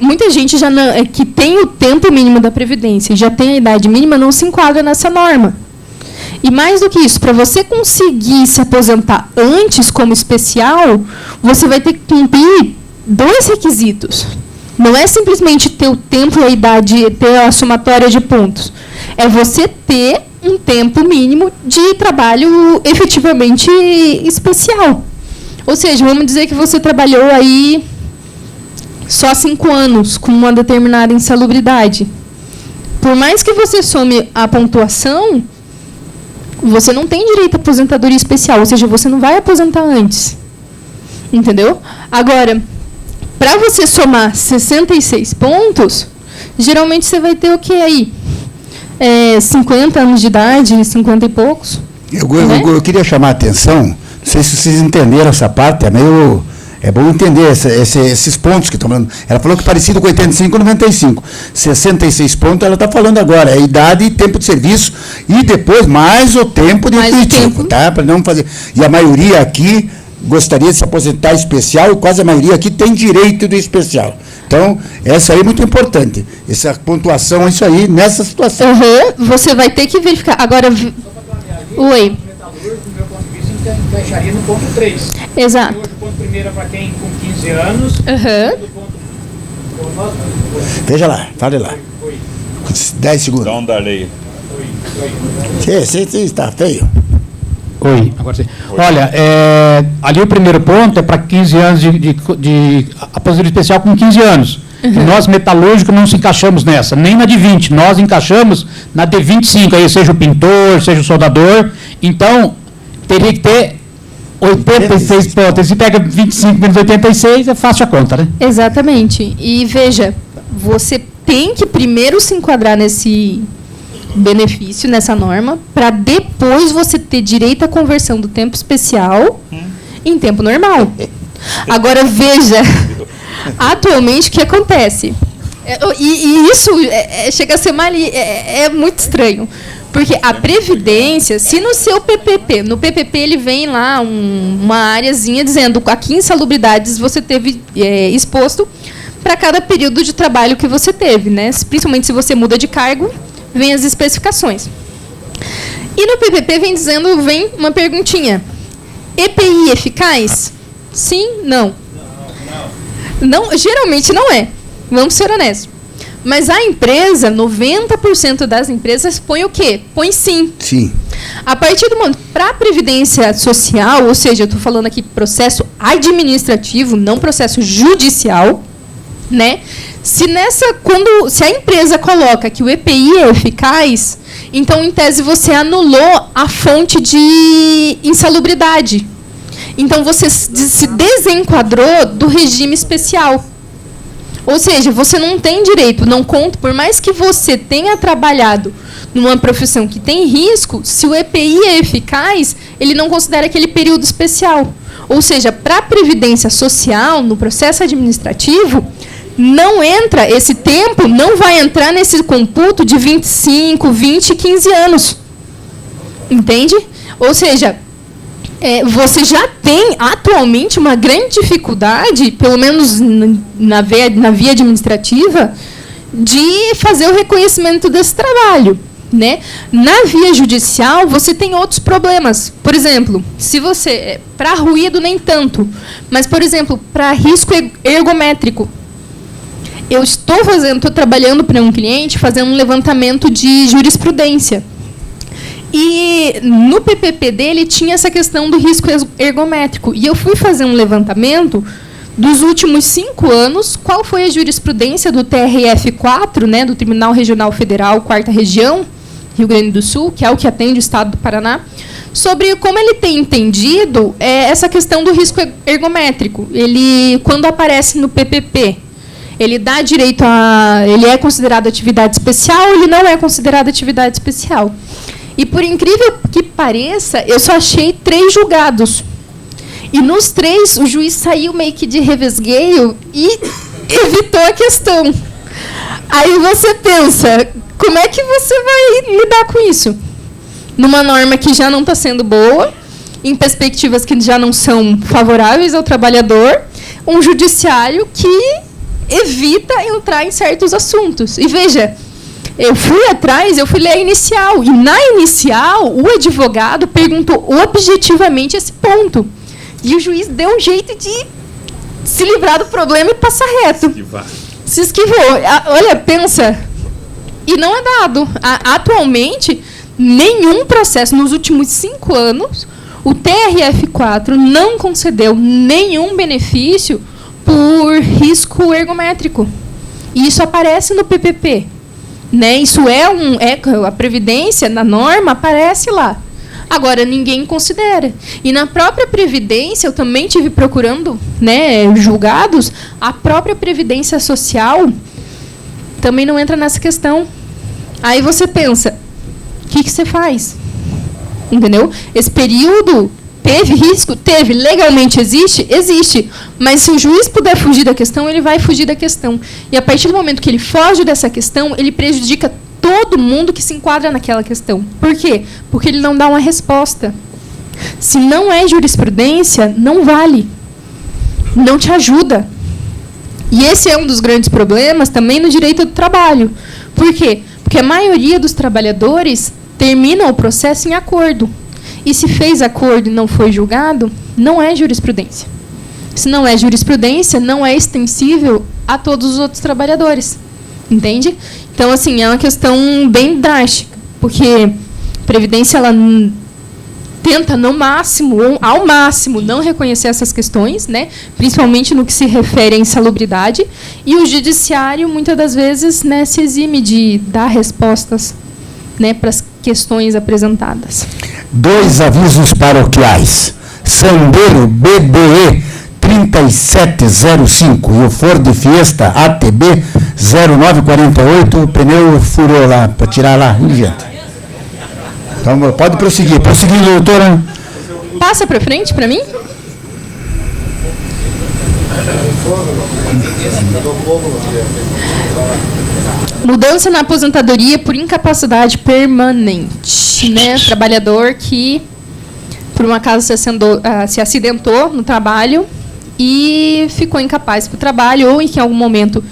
muita gente já não, que tem o tempo mínimo da Previdência e já tem a idade mínima não se enquadra nessa norma. E mais do que isso, para você conseguir se aposentar antes como especial, você vai ter que cumprir 2 requisitos. Não é simplesmente ter o tempo e a idade, ter a somatória de pontos. É você ter um tempo mínimo de trabalho efetivamente especial. Ou seja, vamos dizer que você trabalhou aí só 5 anos com uma determinada insalubridade. Por mais que você some a pontuação, você não tem direito à aposentadoria especial, ou seja, você não vai aposentar antes. Entendeu? Agora, para você somar 66 pontos, geralmente você vai ter o que aí? 50 anos de idade, 50 e poucos. Eu queria chamar a atenção, não sei se vocês entenderam essa parte, é bom entender esses pontos que estão falando. Ela falou que parecido com 85 e 95. 66 pontos, ela está falando agora. É idade e tempo de serviço. E depois mais o tempo de efetivo, tá? Para não fazer. E a maioria aqui gostaria de se aposentar especial, e quase a maioria aqui tem direito do especial. Então, essa aí é muito importante. Essa pontuação, isso aí, nessa situação. Você vai ter que verificar. Agora. Oi. Encaixaria no ponto 3. Exato. Hoje o ponto primeiro é para quem com 15 anos. Veja lá, fale lá. 10 segundos. Então, Darley. Você está feio. Oi, agora sim. Olha, ali o primeiro ponto é para 15 anos de aposentadoria especial com 15 anos. Nós, metalúrgicos, não se encaixamos nessa, nem na de 20. Nós encaixamos na de 25, aí seja o pintor, seja o soldador. Então, teria que ter 86 pontos. Se pega 25 menos 86, é fácil a conta, né? Exatamente. E veja, você tem que primeiro se enquadrar nesse benefício, nessa norma, para depois você ter direito à conversão do tempo especial em tempo normal. Agora, veja, atualmente o que acontece? E isso chega a ser muito estranho. Porque a Previdência, se no seu PPP, no PPP ele vem lá uma areazinha dizendo a que insalubridades você teve exposto para cada período de trabalho que você teve, né? Principalmente se você muda de cargo, vem as especificações. E no PPP vem uma perguntinha. EPI eficaz? Sim? Não? Não, geralmente não é. Vamos ser honestos. Mas a empresa, 90% das empresas, põe o quê? Põe sim. Sim. A partir do momento, para a Previdência Social, ou seja, eu estou falando aqui processo administrativo, não processo judicial, né? Se a empresa coloca que o EPI é eficaz, então, em tese, você anulou a fonte de insalubridade. Então, você se desenquadrou do regime especial. Ou seja, você não tem direito, não conta, por mais que você tenha trabalhado numa profissão que tem risco, se o EPI é eficaz, ele não considera aquele período especial. Ou seja, para a Previdência Social, no processo administrativo, não entra, esse tempo não vai entrar nesse computo de 25, 20 e 15 anos. Entende? Ou seja, você já tem atualmente uma grande dificuldade, pelo menos na via administrativa, de fazer o reconhecimento desse trabalho. né? Na via judicial, você tem outros problemas. Por exemplo, se você... Para ruído, nem tanto. Mas, por exemplo, para risco ergométrico. Eu estou trabalhando para um cliente, fazendo um levantamento de jurisprudência. E no PPP dele tinha essa questão do risco ergométrico. E eu fui fazer um levantamento dos últimos 5 anos, qual foi a jurisprudência do TRF4, né, do Tribunal Regional Federal, 4ª Região, Rio Grande do Sul, que é o que atende o Estado do Paraná, sobre como ele tem entendido essa questão do risco ergométrico. Ele, quando aparece no PPP, ele dá direito a... Ele é considerado atividade especial, ele não é considerado atividade especial. E, por incrível que pareça, eu só achei 3 julgados. E nos 3, o juiz saiu meio que de revesgueio e evitou a questão. Aí você pensa, como é que você vai lidar com isso? Numa norma que já não está sendo boa, em perspectivas que já não são favoráveis ao trabalhador, um judiciário que evita entrar em certos assuntos. E veja, eu fui atrás, eu fui ler a inicial. E na inicial, o advogado perguntou objetivamente esse ponto. E o juiz deu um jeito de se livrar do problema e passar reto. Se esquivou. Olha, pensa. E não é dado. Atualmente, nenhum processo, nos últimos 5 anos, o TRF4 não concedeu nenhum benefício por risco ergométrico. E isso aparece no PPP. Né? Isso a Previdência, na norma, aparece lá. Agora, ninguém considera. E na própria Previdência, eu também tive procurando, né, julgados, a própria Previdência Social também não entra nessa questão. Aí você pensa, o que você faz? Entendeu? Esse período teve risco? Teve. Legalmente existe? Existe. Mas se o juiz puder fugir da questão, ele vai fugir da questão. E a partir do momento que ele foge dessa questão, ele prejudica todo mundo que se enquadra naquela questão. Por quê? Porque ele não dá uma resposta. Se não é jurisprudência, não vale. Não te ajuda. E esse é um dos grandes problemas também no direito do trabalho. Por quê? Porque a maioria dos trabalhadores termina o processo em acordo. E se fez acordo e não foi julgado, não é jurisprudência. Se não é jurisprudência, não é extensível a todos os outros trabalhadores. Entende? Então, assim, é uma questão bem drástica, porque a Previdência ela tenta, no máximo, ou ao máximo, não reconhecer essas questões, né, principalmente no que se refere à insalubridade, e o Judiciário, muitas das vezes, né, se exime de dar respostas, né, para as questões apresentadas. 2 avisos paroquiais. Sandero BDE 3705 e o Ford Fiesta ATB 0948, o pneu furou lá, para tirar lá, inventa. Então, pode prosseguir. Prosseguindo, doutora. Passa para frente, para mim. Mudança na aposentadoria por incapacidade permanente, né? Trabalhador que, por um acaso, se acidentou no trabalho e ficou incapaz para o trabalho, ou em que em algum momento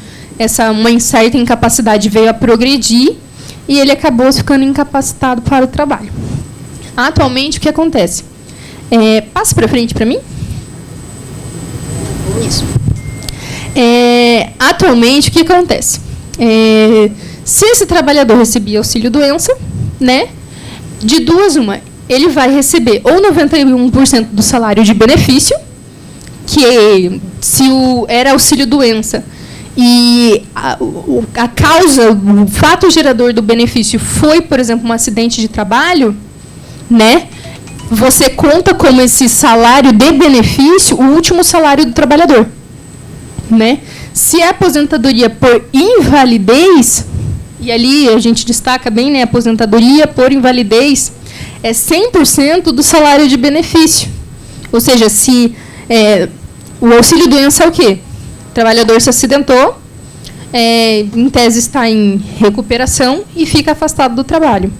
uma certa incapacidade veio a progredir e ele acabou ficando incapacitado para o trabalho. Atualmente, o que acontece? Passa para frente para mim. Isso. Atualmente, o que acontece? Se esse trabalhador recebia auxílio-doença, né, de duas uma, ele vai receber ou 91% do salário de benefício, que se era auxílio-doença e a causa, o fato gerador do benefício foi, por exemplo, um acidente de trabalho, né, você conta como esse salário de benefício o último salário do trabalhador. Né? Se é aposentadoria por invalidez, e ali a gente destaca bem, né, aposentadoria por invalidez, é 100% do salário de benefício. Ou seja, se o auxílio-doença é o quê? O trabalhador se acidentou, em tese está em recuperação e fica afastado do trabalho.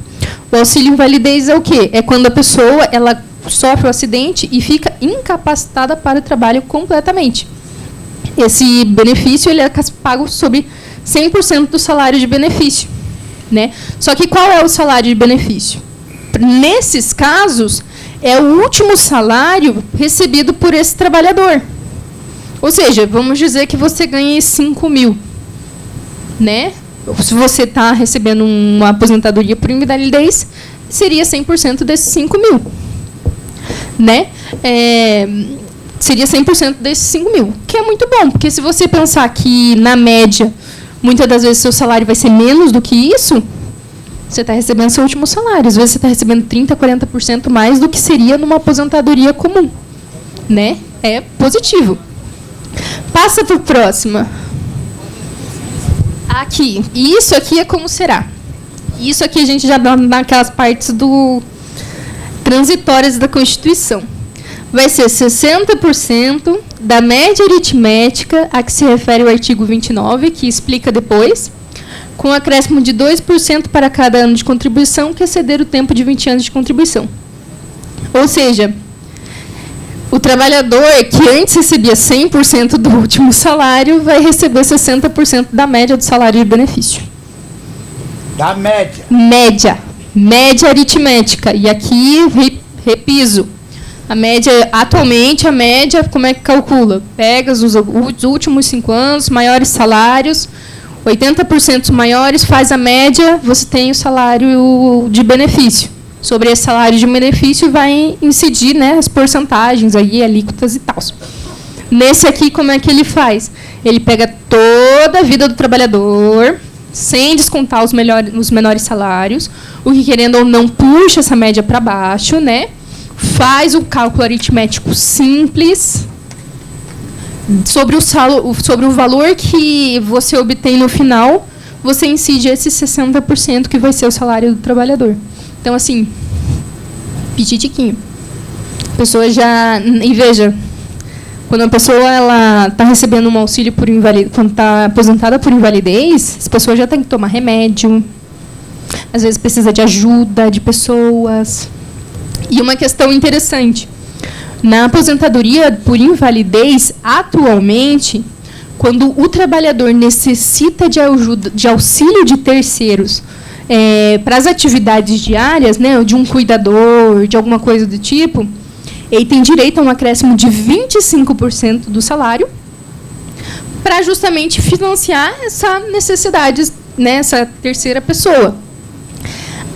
O auxílio-invalidez é o quê? É quando a pessoa ela sofre o acidente e fica incapacitada para o trabalho completamente. Esse benefício ele é pago sobre 100% do salário de benefício. né? Só que qual é o salário de benefício? Nesses casos, é o último salário recebido por esse trabalhador. Ou seja, vamos dizer que você ganha 5 mil, né? Se você está recebendo uma aposentadoria por invalidez, seria 100% desses 5 mil, né? Seria 100% desses 5 mil, que é muito bom, porque se você pensar que, na média, muitas das vezes seu salário vai ser menos do que isso, você está recebendo seu último salário. Às vezes você está recebendo 30%, 40% mais do que seria numa aposentadoria comum, né? É positivo. Passa para a próxima. Aqui. E isso aqui é como será. Isso aqui a gente já dá naquelas partes transitórias da Constituição. Vai ser 60% da média aritmética a que se refere o artigo 29, que explica depois, com acréscimo de 2% para cada ano de contribuição, que exceder o tempo de 20 anos de contribuição. Ou seja, o trabalhador que antes recebia 100% do último salário vai receber 60% da média do salário de benefício. Da média. Média aritmética. E aqui, repiso. Atualmente, a média, como é que calcula? Pega os últimos 5 anos, maiores salários, 80% maiores, faz a média, você tem o salário de benefício. Sobre esse salário de benefício vai incidir, né, as porcentagens, aí, alíquotas e tal. Nesse aqui, como é que ele faz? Ele pega toda a vida do trabalhador, sem descontar os menores salários, o que, querendo ou não, puxa essa média para baixo, né? Faz o cálculo aritmético simples sobre o valor que você obtém no final, você incide esse 60% que vai ser o salário do trabalhador. Então, assim, pititiquinho. A pessoa já... E veja, quando a pessoa está recebendo um auxílio por invalidez, quando está aposentada por invalidez, essa pessoa já tem que tomar remédio, às vezes precisa de ajuda de pessoas. E uma questão interessante, na aposentadoria por invalidez, atualmente, quando o trabalhador necessita de auxílio de terceiros para as atividades diárias, né, de um cuidador, de alguma coisa do tipo, ele tem direito a um acréscimo de 25% do salário para justamente financiar essa necessidade, né, essa terceira pessoa.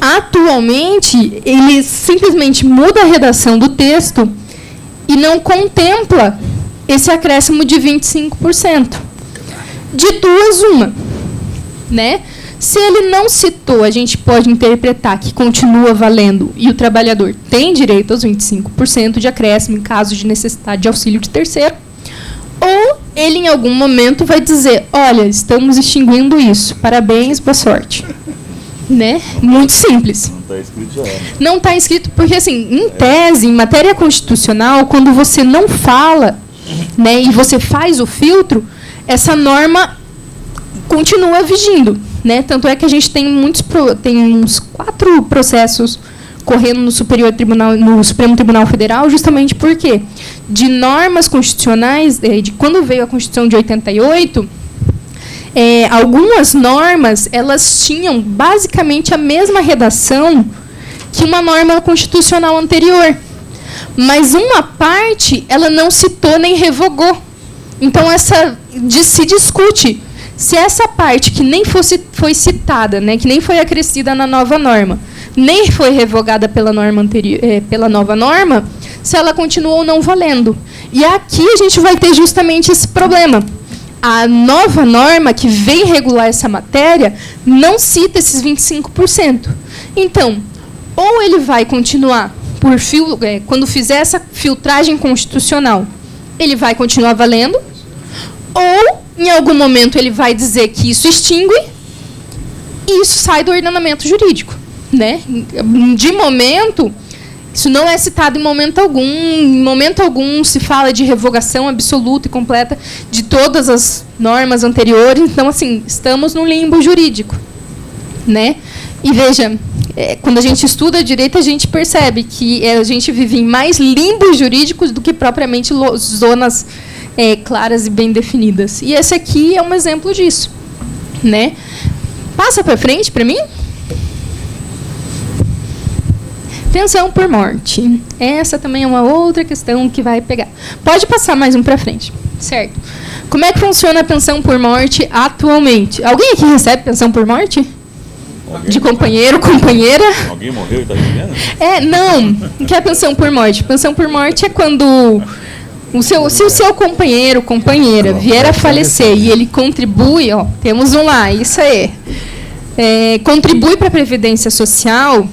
Atualmente, ele simplesmente muda a redação do texto e não contempla esse acréscimo de 25%. De duas, uma, né? Se ele não citou, a gente pode interpretar que continua valendo e o trabalhador tem direito aos 25% de acréscimo em caso de necessidade de auxílio de terceiro, ou ele, em algum momento, vai dizer, olha, estamos extinguindo isso, parabéns, boa sorte. Né? Muito simples. Não está escrito já. Não está escrito porque, assim, em tese, em matéria constitucional, quando você não fala, né, e você faz o filtro, essa norma continua vigindo, né? Tanto é que a gente tem uns 4 processos correndo no Supremo Tribunal Federal, justamente porque de normas constitucionais, de quando veio a Constituição de 88, algumas normas, elas tinham basicamente a mesma redação que uma norma constitucional anterior. Mas uma parte, ela não citou nem revogou. Então, se discute se essa parte que nem foi citada, né, que nem foi acrescida na nova norma, nem foi revogada pela norma anterior, pela nova norma, se ela continua ou não valendo. E aqui a gente vai ter justamente esse problema. A nova norma que vem regular essa matéria não cita esses 25%. Então, ou ele vai continuar, quando fizer essa filtragem constitucional, ele vai continuar valendo, ou, em algum momento, ele vai dizer que isso extingue e isso sai do ordenamento jurídico. Né? De momento, isso não é citado em momento algum. Em momento algum se fala de revogação absoluta e completa de todas as normas anteriores. Então, assim, estamos num limbo jurídico. Né? E veja, quando a gente estuda direito, a gente percebe que a gente vive em mais limbos jurídicos do que propriamente zonas claras e bem definidas. E esse aqui é um exemplo disso. Né? Passa para frente para mim. Pensão por morte. Essa também é uma outra questão que vai pegar. Pode passar mais um para frente, certo? Como é que funciona a pensão por morte atualmente? Alguém aqui recebe pensão por morte? De companheiro, companheira? Alguém morreu e está recebendo? Não. O que é pensão por morte? Pensão por morte é quando se o seu companheiro, companheira vier a falecer e ele contribui, ó, temos um lá, isso aí. Contribui para a Previdência Social,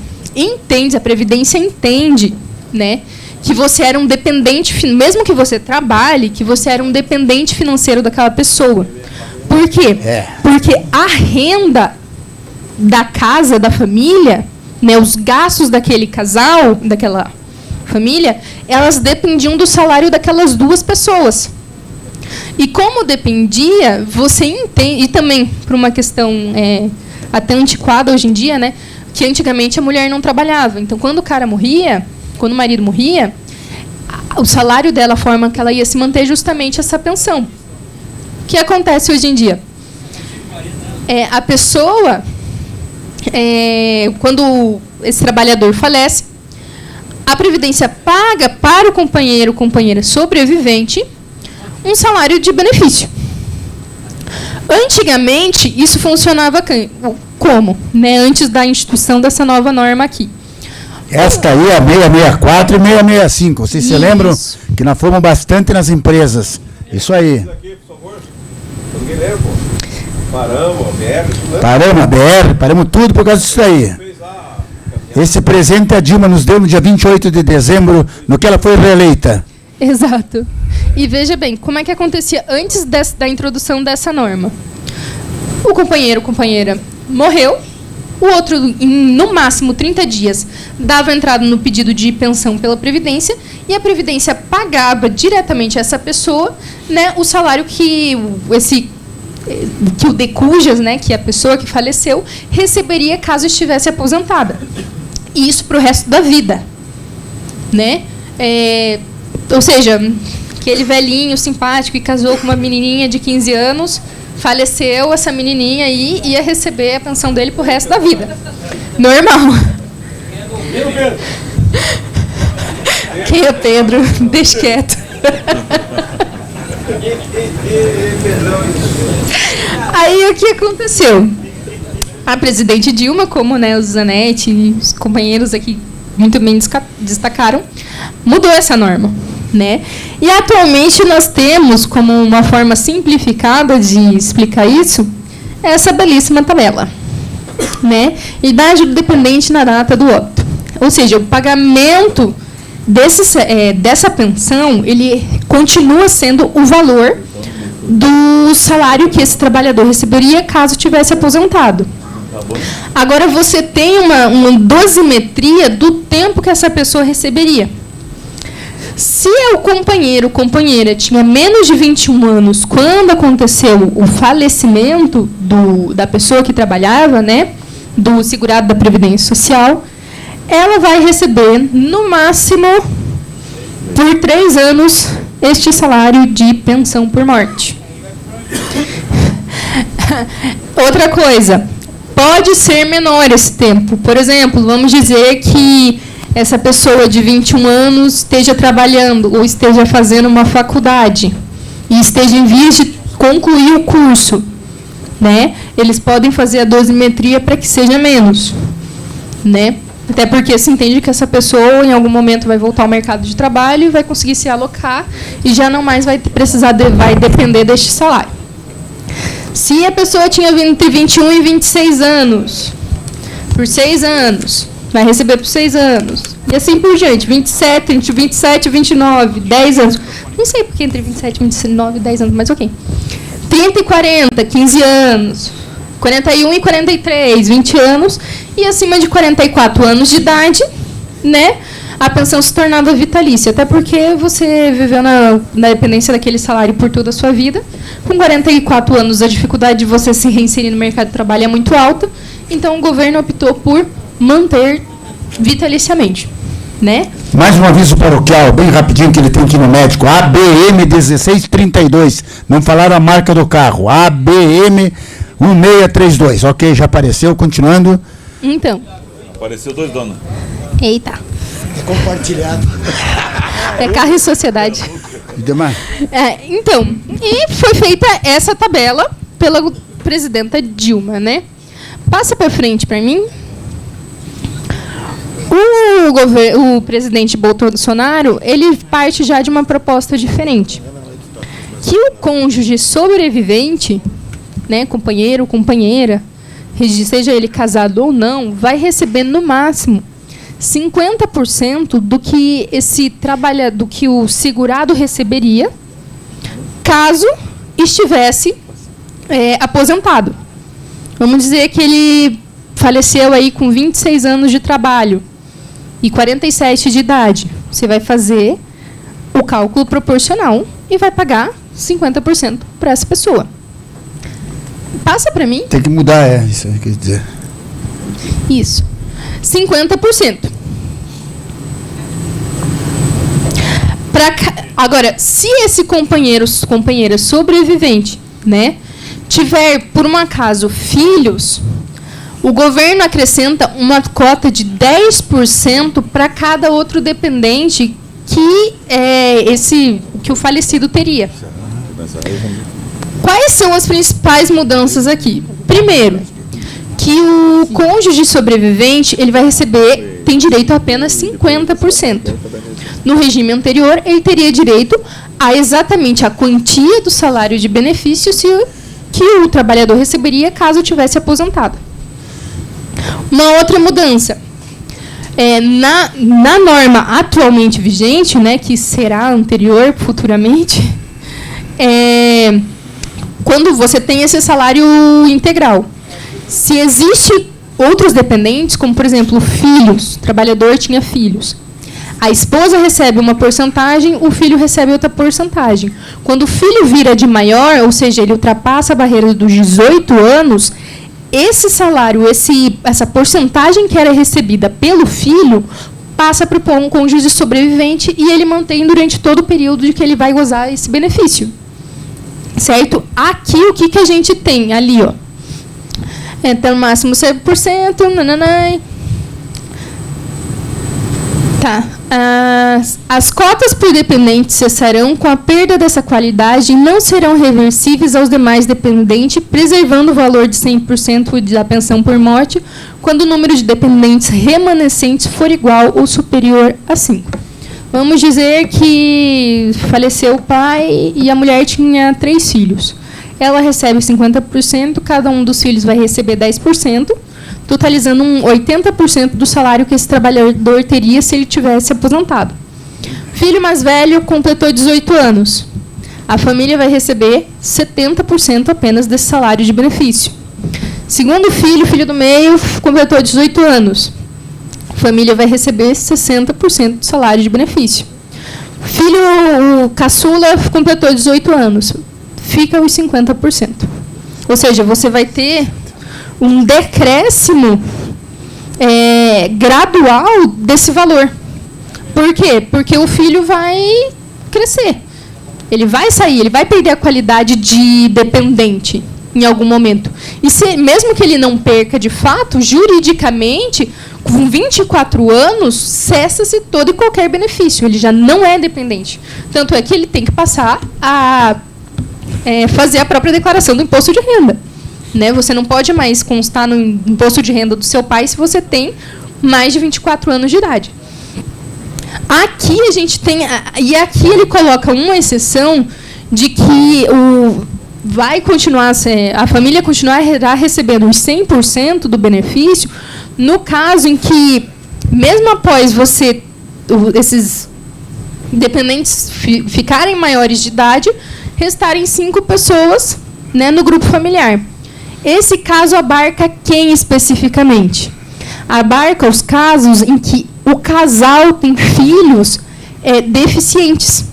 a Previdência entende, né, que você era um dependente, mesmo que você trabalhe, que você era um dependente financeiro daquela pessoa. Por quê? Porque a renda da casa, da família, né, os gastos daquele casal, daquela família, elas dependiam do salário daquelas duas pessoas. E como dependia, você entende, e também por uma questão até antiquada hoje em dia, né, que antigamente a mulher não trabalhava. Então, quando o marido morria, o salário dela, a forma que ela ia se manter, justamente essa pensão. O que acontece hoje em dia? A pessoa, quando esse trabalhador falece, a Previdência paga para o companheiro ou companheira sobrevivente um salário de benefício. Antigamente, isso funcionava como? Né? Antes da instituição dessa nova norma aqui. Esta aí é a 664 e 665. Vocês se lembram que nós fomos bastante nas empresas. Isso aí. Paramos a BR, paramos tudo por causa disso aí. Esse presente a Dilma nos deu no dia 28 de dezembro, no que ela foi reeleita. Exato. E veja bem, como é que acontecia antes da introdução dessa norma? O companheiro, companheira, morreu, o outro, no máximo 30 dias, dava entrada no pedido de pensão pela Previdência, e a Previdência pagava diretamente a essa pessoa, né, o salário que o decujas, né, que a pessoa que faleceu, receberia caso estivesse aposentada. E isso para o resto da vida. Né? Ou seja, aquele velhinho simpático que casou com uma menininha de 15 anos, faleceu, essa menininha aí ia receber a pensão dele pro resto da vida. Normal. Quem é o Pedro? Deixa quieto. Aí o que aconteceu? A presidente Dilma, como, né, o Zanetti e os companheiros aqui muito bem destacaram, mudou essa norma. Né? E atualmente nós temos, como uma forma simplificada de explicar isso, essa belíssima tabela. Né? Idade do dependente na data do óbito. Ou seja, o pagamento dessa pensão, ele continua sendo o valor do salário que esse trabalhador receberia caso tivesse aposentado. Agora você tem uma dosimetria do tempo que essa pessoa receberia. Se o companheiro ou companheira tinha menos de 21 anos quando aconteceu o falecimento da pessoa que trabalhava, né, do segurado da Previdência Social, ela vai receber, no máximo, por 3 anos, este salário de pensão por morte. Outra coisa, pode ser menor esse tempo. Por exemplo, vamos dizer que essa pessoa de 21 anos esteja trabalhando ou esteja fazendo uma faculdade e esteja em vias de concluir o curso, né? Eles podem fazer a dosimetria para que seja menos, né? Até porque se entende que essa pessoa em algum momento vai voltar ao mercado de trabalho e vai conseguir se alocar e já não mais vai depender deste salário. Se a pessoa tinha entre 21 e 26 anos, por 6 anos, vai receber por 6 anos. E assim por diante. 27, entre 27 e 29, 10 anos. Não sei porque entre 27 e 29 e 10 anos, mas ok. 30 e 40, 15 anos. 41 e 43, 20 anos. E acima de 44 anos de idade, né, a pensão se tornava vitalícia. Até porque você viveu na dependência daquele salário por toda a sua vida. Com 44 anos, a dificuldade de você se reinserir no mercado de trabalho é muito alta. Então, o governo optou por manter vitaliciamente, né? Mais um aviso paroquial, bem rapidinho, que ele tem que ir no médico. ABM 1632. Não falaram a marca do carro. ABM 1632. Ok, já apareceu. Continuando. Então. Apareceu 2 donos. Eita. É compartilhado. É carro e sociedade. Então, e foi feita essa tabela pela presidenta Dilma, né? Passa para frente para mim. O presidente Bolsonaro, ele parte já de uma proposta diferente. Que o cônjuge sobrevivente, né, companheiro ou companheira, seja ele casado ou não, vai receber no máximo 50% do que do que o segurado receberia caso estivesse aposentado. Vamos dizer que ele faleceu aí com 26 anos de trabalho e 47 de idade. Você vai fazer o cálculo proporcional e vai pagar 50% para essa pessoa. Passa para mim. Tem que mudar, isso quer dizer. Isso. 50%. Agora, se esse companheira sobrevivente, né, tiver, por um acaso, filhos, o governo acrescenta uma cota de 10% para cada outro dependente que o falecido teria. Quais são as principais mudanças aqui? Primeiro, que o cônjuge sobrevivente ele tem direito a apenas 50%. No regime anterior, ele teria direito a exatamente a quantia do salário de benefício que o trabalhador receberia caso tivesse aposentado. Uma outra mudança. Na norma atualmente vigente, né, que será anterior futuramente, quando você tem esse salário integral, se existe outros dependentes, como, por exemplo, filhos, o trabalhador tinha filhos, a esposa recebe uma porcentagem, o filho recebe outra porcentagem. Quando o filho vira de maior, ou seja, ele ultrapassa a barreira dos 18 anos, esse salário, essa porcentagem que era recebida pelo filho, passa para o cônjuge sobrevivente e ele mantém durante todo o período de que ele vai gozar esse benefício. Certo? Aqui, o que a gente tem ali, ó? Então, no máximo 100%, nananai. Tá. As cotas por dependente cessarão com a perda dessa qualidade e não serão reversíveis aos demais dependentes, preservando o valor de 100% da pensão por morte quando o número de dependentes remanescentes for igual ou superior a 5. Vamos dizer que faleceu o pai e a mulher tinha 3 filhos. Ela recebe 50%, cada um dos filhos vai receber 10%, totalizando 80% do salário que esse trabalhador teria se ele tivesse aposentado. Filho mais velho completou 18 anos. A família vai receber 70% apenas desse salário de benefício. Segundo filho do meio, completou 18 anos. A família vai receber 60% do salário de benefício. O caçula completou 18 anos. Fica os 50%. Ou seja, você vai ter um decréscimo gradual desse valor. Por quê? Porque o filho vai crescer. Ele vai sair, ele vai perder a qualidade de dependente em algum momento. E mesmo que ele não perca de fato, juridicamente, com 24 anos, cessa-se todo e qualquer benefício. Ele já não é dependente. Tanto é que ele tem que passar a fazer a própria declaração do imposto de renda. Né? Você não pode mais constar no imposto de renda do seu pai se você tem mais de 24 anos de idade. Aqui a gente tem... E aqui ele coloca uma exceção de que vai continuar... A família continuará recebendo os 100% do benefício no caso em que, mesmo após esses dependentes ficarem maiores de idade, restarem 5 pessoas, né, no grupo familiar. Esse caso abarca quem especificamente? Abarca os casos em que o casal tem filhos deficientes,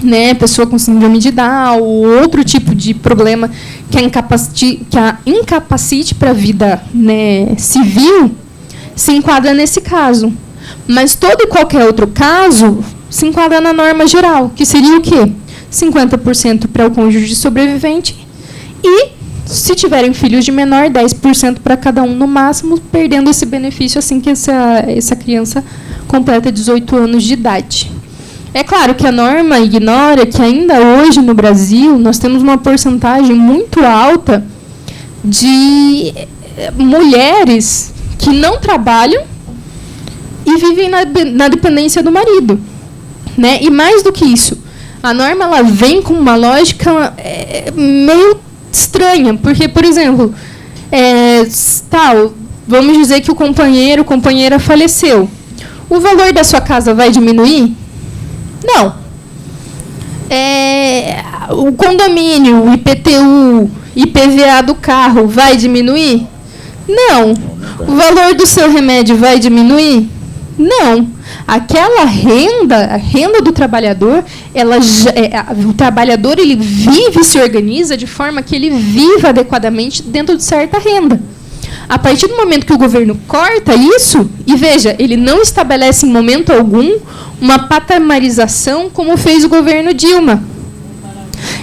né, pessoa com síndrome de Down ou outro tipo de problema que a incapacite para a vida, né, civil, se enquadra nesse caso. Mas todo e qualquer outro caso se enquadra na norma geral, que seria o quê? 50% para o cônjuge sobrevivente e Se tiverem filhos de menor, 10% para cada um no máximo, perdendo esse benefício assim que essa criança completa 18 anos de idade. É claro que a norma ignora que ainda hoje no Brasil nós temos uma porcentagem muito alta de mulheres que não trabalham e vivem na dependência do marido, né? E mais do que isso, a norma ela vem com uma lógica meio estranha, porque, por exemplo, vamos dizer que o companheiro, companheira faleceu. O valor da sua casa vai diminuir? Não. O condomínio, o IPTU, IPVA do carro vai diminuir? Não. O valor do seu remédio vai diminuir? Não. Aquela renda, a renda do trabalhador, o trabalhador ele vive e se organiza de forma que ele viva adequadamente dentro de certa renda. A partir do momento que o governo corta isso, e veja, ele não estabelece em momento algum uma patamarização como fez o governo Dilma.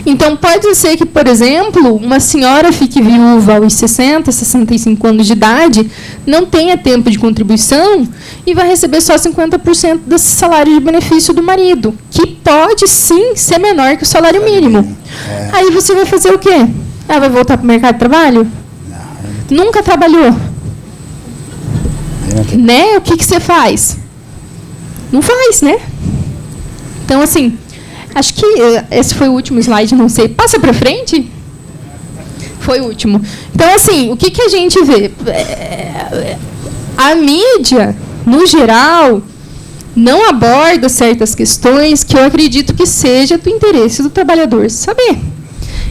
Então, pode ser que, por exemplo, uma senhora fique viúva aos 60, 65 anos de idade, não tenha tempo de contribuição e vai receber só 50% desse salário de benefício do marido, que pode, sim, ser menor que o salário mínimo. Aí você vai fazer o quê? Ela vai voltar para o mercado de trabalho? Nunca trabalhou. Né? O que você faz? Não faz, né? Então, assim, acho que esse foi o último slide, não sei. Passa para frente? Foi o último. Então, assim, o que a gente vê? A mídia, no geral, não aborda certas questões que eu acredito que seja do interesse do trabalhador saber.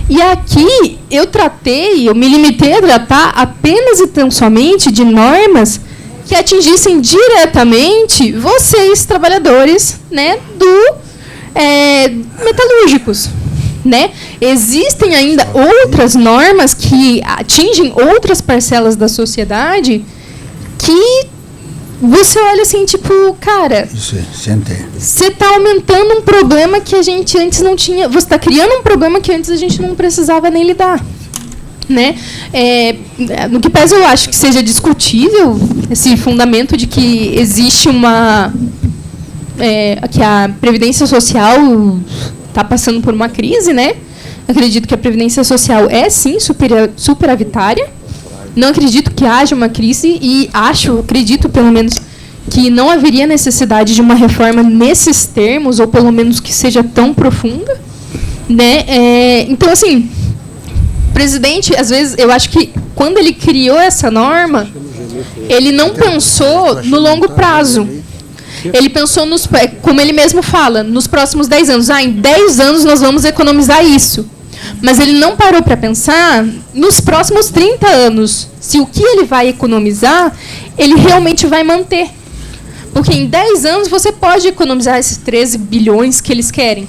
E aqui eu me limitei a tratar apenas e tão somente de normas que atingissem diretamente vocês, trabalhadores, né, metalúrgicos. Né? Existem ainda outras normas que atingem outras parcelas da sociedade que você olha assim, tipo, cara, você está aumentando um problema que a gente antes não tinha, você está criando um problema que antes a gente não precisava nem lidar. Né? No que pese eu acho que seja discutível esse fundamento de que existe que a Previdência Social está passando por uma crise, né? Acredito que a Previdência Social é, sim, superavitária. Não acredito que haja uma crise e acredito, pelo menos, que não haveria necessidade de uma reforma nesses termos, ou pelo menos que seja tão profunda. Né? Então, assim, o presidente, às vezes, eu acho que quando ele criou essa norma, ele não pensou no longo prazo. Ele pensou, como ele mesmo fala, nos próximos 10 anos. Em 10 anos nós vamos economizar isso. Mas ele não parou para pensar nos próximos 30 anos, se o que ele vai economizar, ele realmente vai manter. Porque em 10 anos você pode economizar esses 13 bilhões que eles querem.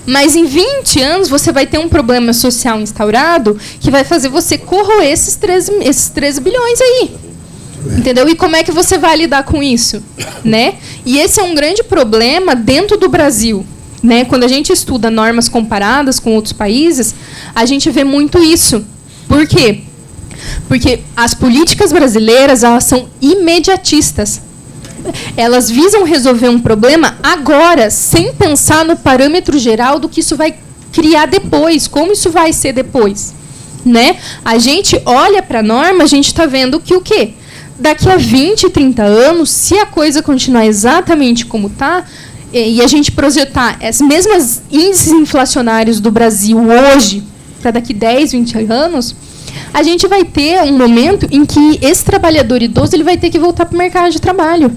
Mas em 20 anos você vai ter um problema social instaurado que vai fazer você corroer esses 13 bilhões aí. Entendeu? E como é que você vai lidar com isso? Né? E esse é um grande problema dentro do Brasil. Né? Quando a gente estuda normas comparadas com outros países, a gente vê muito isso. Por quê? Porque as políticas brasileiras, elas são imediatistas. Elas visam resolver um problema agora, sem pensar no parâmetro geral do que isso vai criar depois, como isso vai ser depois. Né? A gente olha para a norma, a gente está vendo que o quê? Daqui a 20, 30 anos, se a coisa continuar exatamente como está, e a gente projetar as mesmas índices inflacionários do Brasil hoje, para daqui 10, 20 anos, a gente vai ter um momento em que esse trabalhador idoso ele vai ter que voltar para o mercado de trabalho.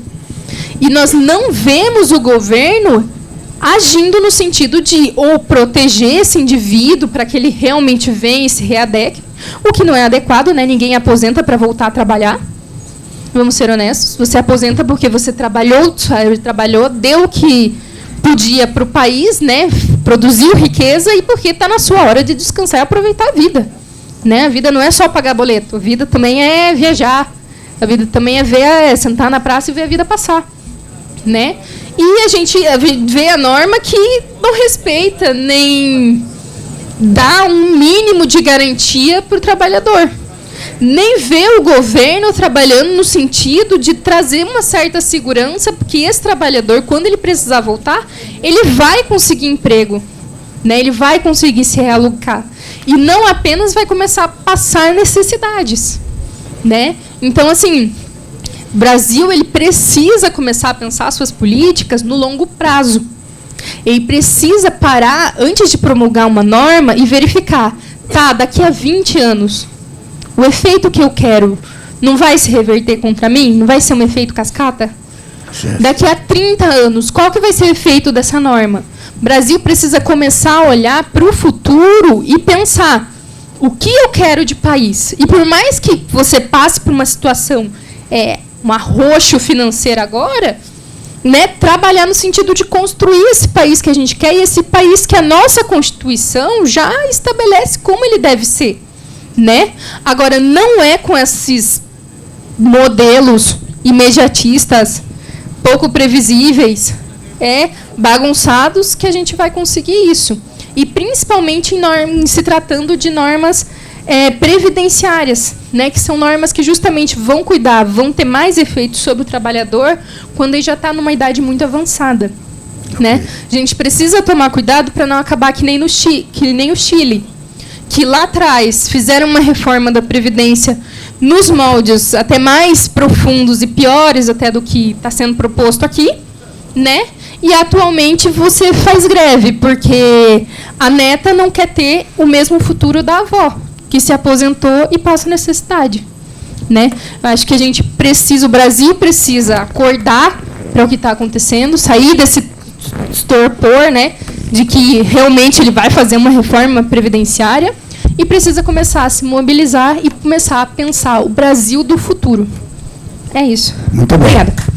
E nós não vemos o governo agindo no sentido de ou proteger esse indivíduo para que ele realmente venha e se readeque, o que não é adequado, né? Ninguém aposenta para voltar a trabalhar. Vamos ser honestos, você aposenta porque você trabalhou, deu o que podia para o país, né? Produziu riqueza e porque está na sua hora de descansar e aproveitar a vida. Né? A vida não é só pagar boleto, a vida também é viajar, a vida também é sentar na praça e ver a vida passar. Né? E a gente vê a norma que não respeita nem dar um mínimo de garantia para o trabalhador. Nem vê o governo trabalhando no sentido de trazer uma certa segurança, porque esse trabalhador, quando ele precisar voltar, ele vai conseguir emprego, né? Ele vai conseguir se realocar. E não apenas vai começar a passar necessidades, né? Então, assim, o Brasil ele precisa começar a pensar suas políticas no longo prazo. Ele precisa parar, antes de promulgar uma norma, e verificar, tá, daqui a 20 anos, o efeito que eu quero não vai se reverter contra mim? Não vai ser um efeito cascata? Certo. Daqui a 30 anos, qual que vai ser o efeito dessa norma? O Brasil precisa começar a olhar para o futuro e pensar o que eu quero de país. E por mais que você passe por uma situação, um arroxo financeiro agora, né, trabalhar no sentido de construir esse país que a gente quer e esse país que a nossa Constituição já estabelece como ele deve ser. Né? Agora, não é com esses modelos imediatistas, pouco previsíveis, bagunçados, que a gente vai conseguir isso. E principalmente em se tratando de normas previdenciárias, né? Que são normas que justamente vão cuidar, vão ter mais efeitos sobre o trabalhador quando ele já está numa idade muito avançada. Né? A gente precisa tomar cuidado para não acabar que nem o Chile, que lá atrás fizeram uma reforma da Previdência nos moldes até mais profundos e piores até do que está sendo proposto aqui, né? E atualmente você faz greve, porque a neta não quer ter o mesmo futuro da avó, que se aposentou e passa necessidade. Né? Acho que o Brasil precisa acordar para o que está acontecendo, sair desse torpor, né, de que realmente ele vai fazer uma reforma previdenciária e precisa começar a se mobilizar e começar a pensar o Brasil do futuro. É isso. Muito bem. Obrigada.